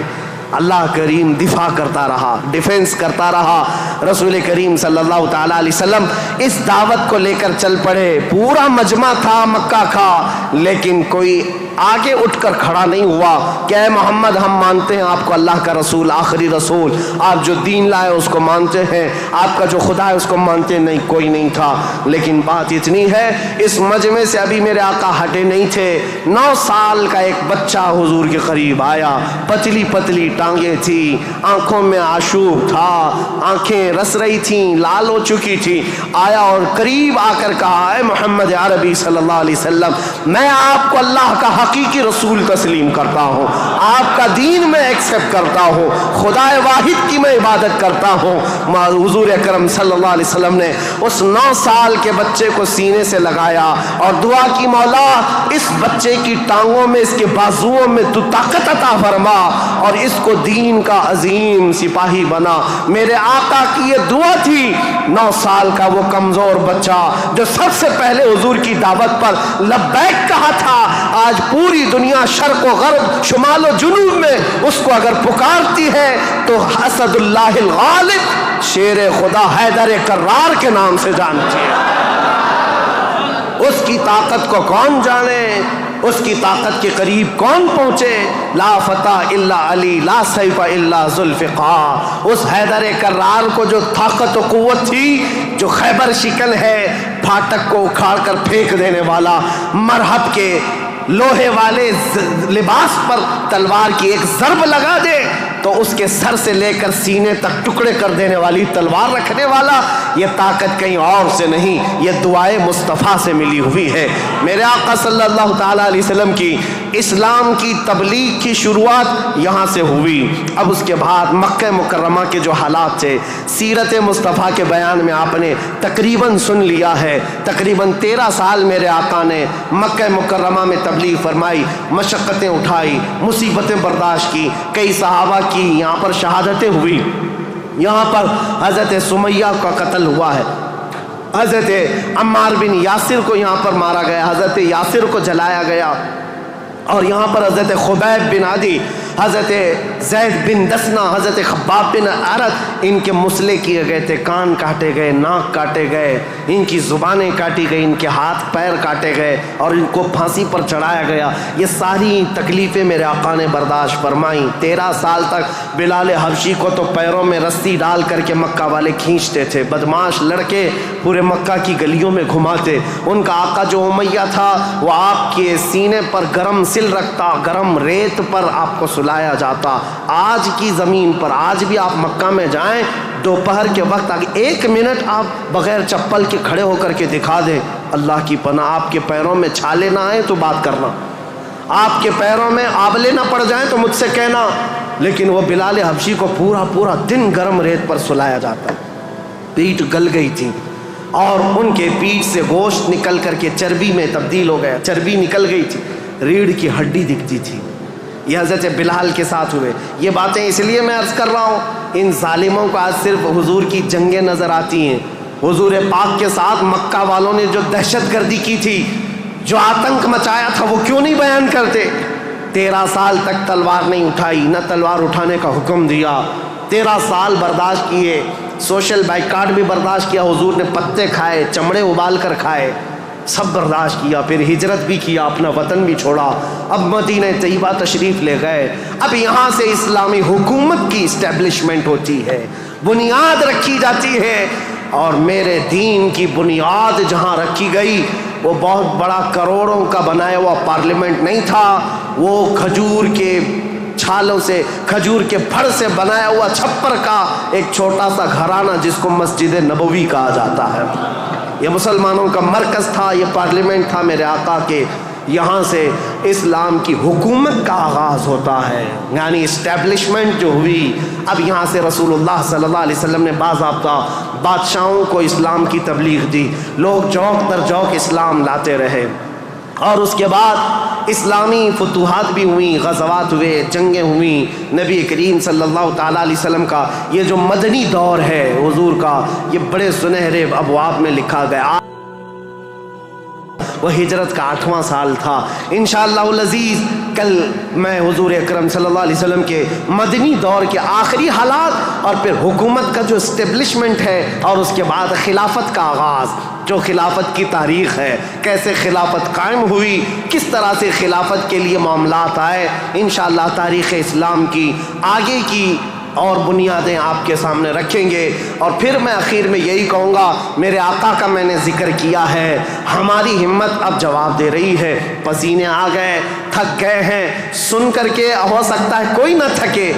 اللہ کریم دفاع کرتا رہا، ڈیفینس کرتا رہا. رسول کریم صلی اللہ تعالیٰ علیہ وسلم اس دعوت کو لے کر چل پڑے. پورا مجمع تھا مکہ کا، لیکن کوئی آگے اٹھ کر کھڑا نہیں ہوا کہ اے محمد ہم مانتے ہیں آپ کو اللہ کا رسول، آخری رسول، آپ جو دین لائے اس کو مانتے ہیں، آپ کا جو خدا ہے اس کو مانتے ہیں. نہیں، کوئی نہیں تھا. لیکن بات اتنی ہے اس مجمع سے ابھی میرے آقا ہٹے نہیں تھے. 9 سال کا ایک بچہ حضور کے قریب آیا. پتلی پتلی ٹانگیں تھی، آنکھوں میں آشوب تھا، آنکھیں رس رہی تھیں، لال ہو چکی تھی. آیا اور قریب آ کر کہا اے محمد عربی صلی اللہ علیہ وسلم میں آپ کو اللہ کا حقیقی رسول تسلیم کرتا ہوں، آپ کا دین میں ایکسپٹ کرتا ہوں، خدا واحد کی میں عبادت کرتا ہوں. حضور اکرم صلی اللہ علیہ وسلم نے اس 9 سال کے بچے کو سینے سے لگایا اور دعا کی مولا اس بچے کی ٹانگوں میں، اس کے بازوؤں میں تو طاقت عطا فرما اور اس کو دین کا عظیم سپاہی بنا. میرے آقا کی یہ دعا تھی. 9 سال کا وہ کمزور بچہ جو سب سے پہلے حضور کی دعوت پر لبیک کہا تھا، آج پوری دنیا شرق و غرب، شمال و جنوب میں اس کو اگر پکارتی ہے تو اسد اللہ الغالب، شیر خدا حیدر کرار کے نام سے جانتی ہے. اس کی طاقت کو کون جانے، اس کی طاقت کے قریب کون پہنچے. لا فتح الا علی، لا سیف الا ذوالفقار. اس حیدر کرار کو جو طاقت و قوت تھی، جو خیبر شکن ہے، پھاٹک کو اکھاڑ کر پھینک دینے والا، مرحب کے لوہے والے لباس پر تلوار کی ایک ضرب لگا دے تو اس کے سر سے لے کر سینے تک ٹکڑے کر دینے والی تلوار رکھنے والا. یہ طاقت کہیں اور سے نہیں، یہ دعائے مصطفیٰ سے ملی ہوئی ہے. میرے آقا صلی اللہ تعالیٰ علیہ وسلم کی اسلام کی تبلیغ کی شروعات یہاں سے ہوئی. اب اس کے بعد مکہ مکرمہ کے جو حالات تھے، سیرت مصطفیٰ کے بیان میں آپ نے تقریباً سن لیا ہے. تقریباً 13 سال میرے آقا نے مکہ مکرمہ میں تبلیغ فرمائی، مشقتیں اٹھائی، مصیبتیں برداشت کی. کئی صحابہ کی یہاں پر شہادتیں ہوئی. یہاں پر حضرت سمیہ کا قتل ہوا ہے، حضرت عمار بن یاسر کو یہاں پر مارا گیا، حضرت یاسر کو جلایا گیا. اور یہاں پر حضرت خبیب بن عدی، حضرت زید بن دسنا، حضرت خباب بن عرد، ان کے مسلے کیے گئے تھے، کان کاٹے گئے، ناک کاٹے گئے، ان کی زبانیں کاٹی گئی، ان کے ہاتھ پیر کاٹے گئے اور ان کو پھانسی پر چڑھایا گیا. یہ ساری تکلیفیں میرے آقا نے برداشت فرمائیں. 13 سال تک بلال حبشی کو تو پیروں میں رسی ڈال کر کے مکہ والے کھینچتے تھے، بدماش لڑکے پورے مکہ کی گلیوں میں گھماتے. ان کا آقا جو امیہ تھا وہ آپ کے سینے پر گرم سل رکھتا، گرم ریت پر آپ کو سلایا جاتا. آج کی زمین پر آج بھی آپ مکہ میں جائیں، دوپہر کے وقت آگے 1 منٹ آپ بغیر چپل کے کھڑے ہو کر کے دکھا دیں، اللہ کی پناہ آپ کے پیروں میں چھالے نہ آئیں تو بات کرنا، آپ کے پیروں میں آبلے نہ پڑ جائیں تو مجھ سے کہنا. لیکن وہ بلال حبشی کو پورا دن گرم ریت پر سلایا جاتا ہے. پیٹ گل گئی تھی اور ان کے پیٹ سے گوشت نکل کر کے چربی میں تبدیل ہو گیا، چربی نکل گئی تھی، ریڑھ کی ہڈی دکھتی تھی۔ یہ حضرت بلال کے ساتھ ہوئے۔ یہ باتیں اس لیے میں عرض کر رہا ہوں، ان ظالموں کو آج صرف حضور کی جنگیں نظر آتی ہیں۔ حضور پاک کے ساتھ مکہ والوں نے جو دہشت گردی کی تھی، جو آتنک مچایا تھا، وہ کیوں نہیں بیان کرتے؟ 13 سال تک تلوار نہیں اٹھائی، نہ تلوار اٹھانے کا حکم دیا، 13 سال برداشت کیے، سوشل بائیکاٹ بھی برداشت کیا، حضور نے پتے کھائے، چمڑے ابال کر کھائے، سب برداشت کیا، پھر ہجرت بھی کیا، اپنا وطن بھی چھوڑا، اب مدینہ طیبہ تشریف لے گئے۔ اب یہاں سے اسلامی حکومت کی اسٹیبلشمنٹ ہوتی ہے، بنیاد رکھی جاتی ہے، اور میرے دین کی بنیاد جہاں رکھی گئی وہ بہت بڑا کروڑوں کا بنایا ہوا پارلیمنٹ نہیں تھا، وہ کھجور کے چھالوں سے، کھجور کے پھڑ سے بنایا ہوا چھپر کا ایک چھوٹا سا گھرانہ جس کو مسجد نبوی کہا جاتا ہے۔ یہ مسلمانوں کا مرکز تھا، یہ پارلیمنٹ تھا میرے آقا کے، یہاں سے اسلام کی حکومت کا آغاز ہوتا ہے، یعنی اسٹیبلشمنٹ جو ہوئی۔ اب یہاں سے رسول اللہ صلی اللہ علیہ وسلم نے باضابطہ بادشاہوں کو اسلام کی تبلیغ دی، لوگ جوک در جوک اسلام لاتے رہے، اور اس کے بعد اسلامی فتوحات بھی ہوئیں، غزوات ہوئے، جنگیں ہوئیں۔ نبی کریم صلی اللہ تعالیٰ علیہ وسلم کا یہ جو مدنی دور ہے حضور کا، یہ بڑے سنہرے ابواب میں لکھا گیا۔ وہ ہجرت کا 8واں سال تھا۔ انشاءاللہ العزیز کل میں حضور اکرم صلی اللہ علیہ وسلم کے مدنی دور کے آخری حالات اور پھر حکومت کا جو اسٹیبلشمنٹ ہے، اور اس کے بعد خلافت کا آغاز، جو خلافت کی تاریخ ہے، کیسے خلافت قائم ہوئی، کس طرح سے خلافت کے لیے معاملات آئے، انشاءاللہ تاریخ اسلام کی آگے کی اور بنیادیں آپ کے سامنے رکھیں گے۔ اور پھر میں آخر میں یہی کہوں گا، میرے آقا کا میں نے ذکر کیا ہے، ہماری ہمت اب جواب دے رہی ہے، پسینے آ گئے، تھک گئے ہیں، سن کر کے ہو سکتا ہے کوئی نہ تھکے،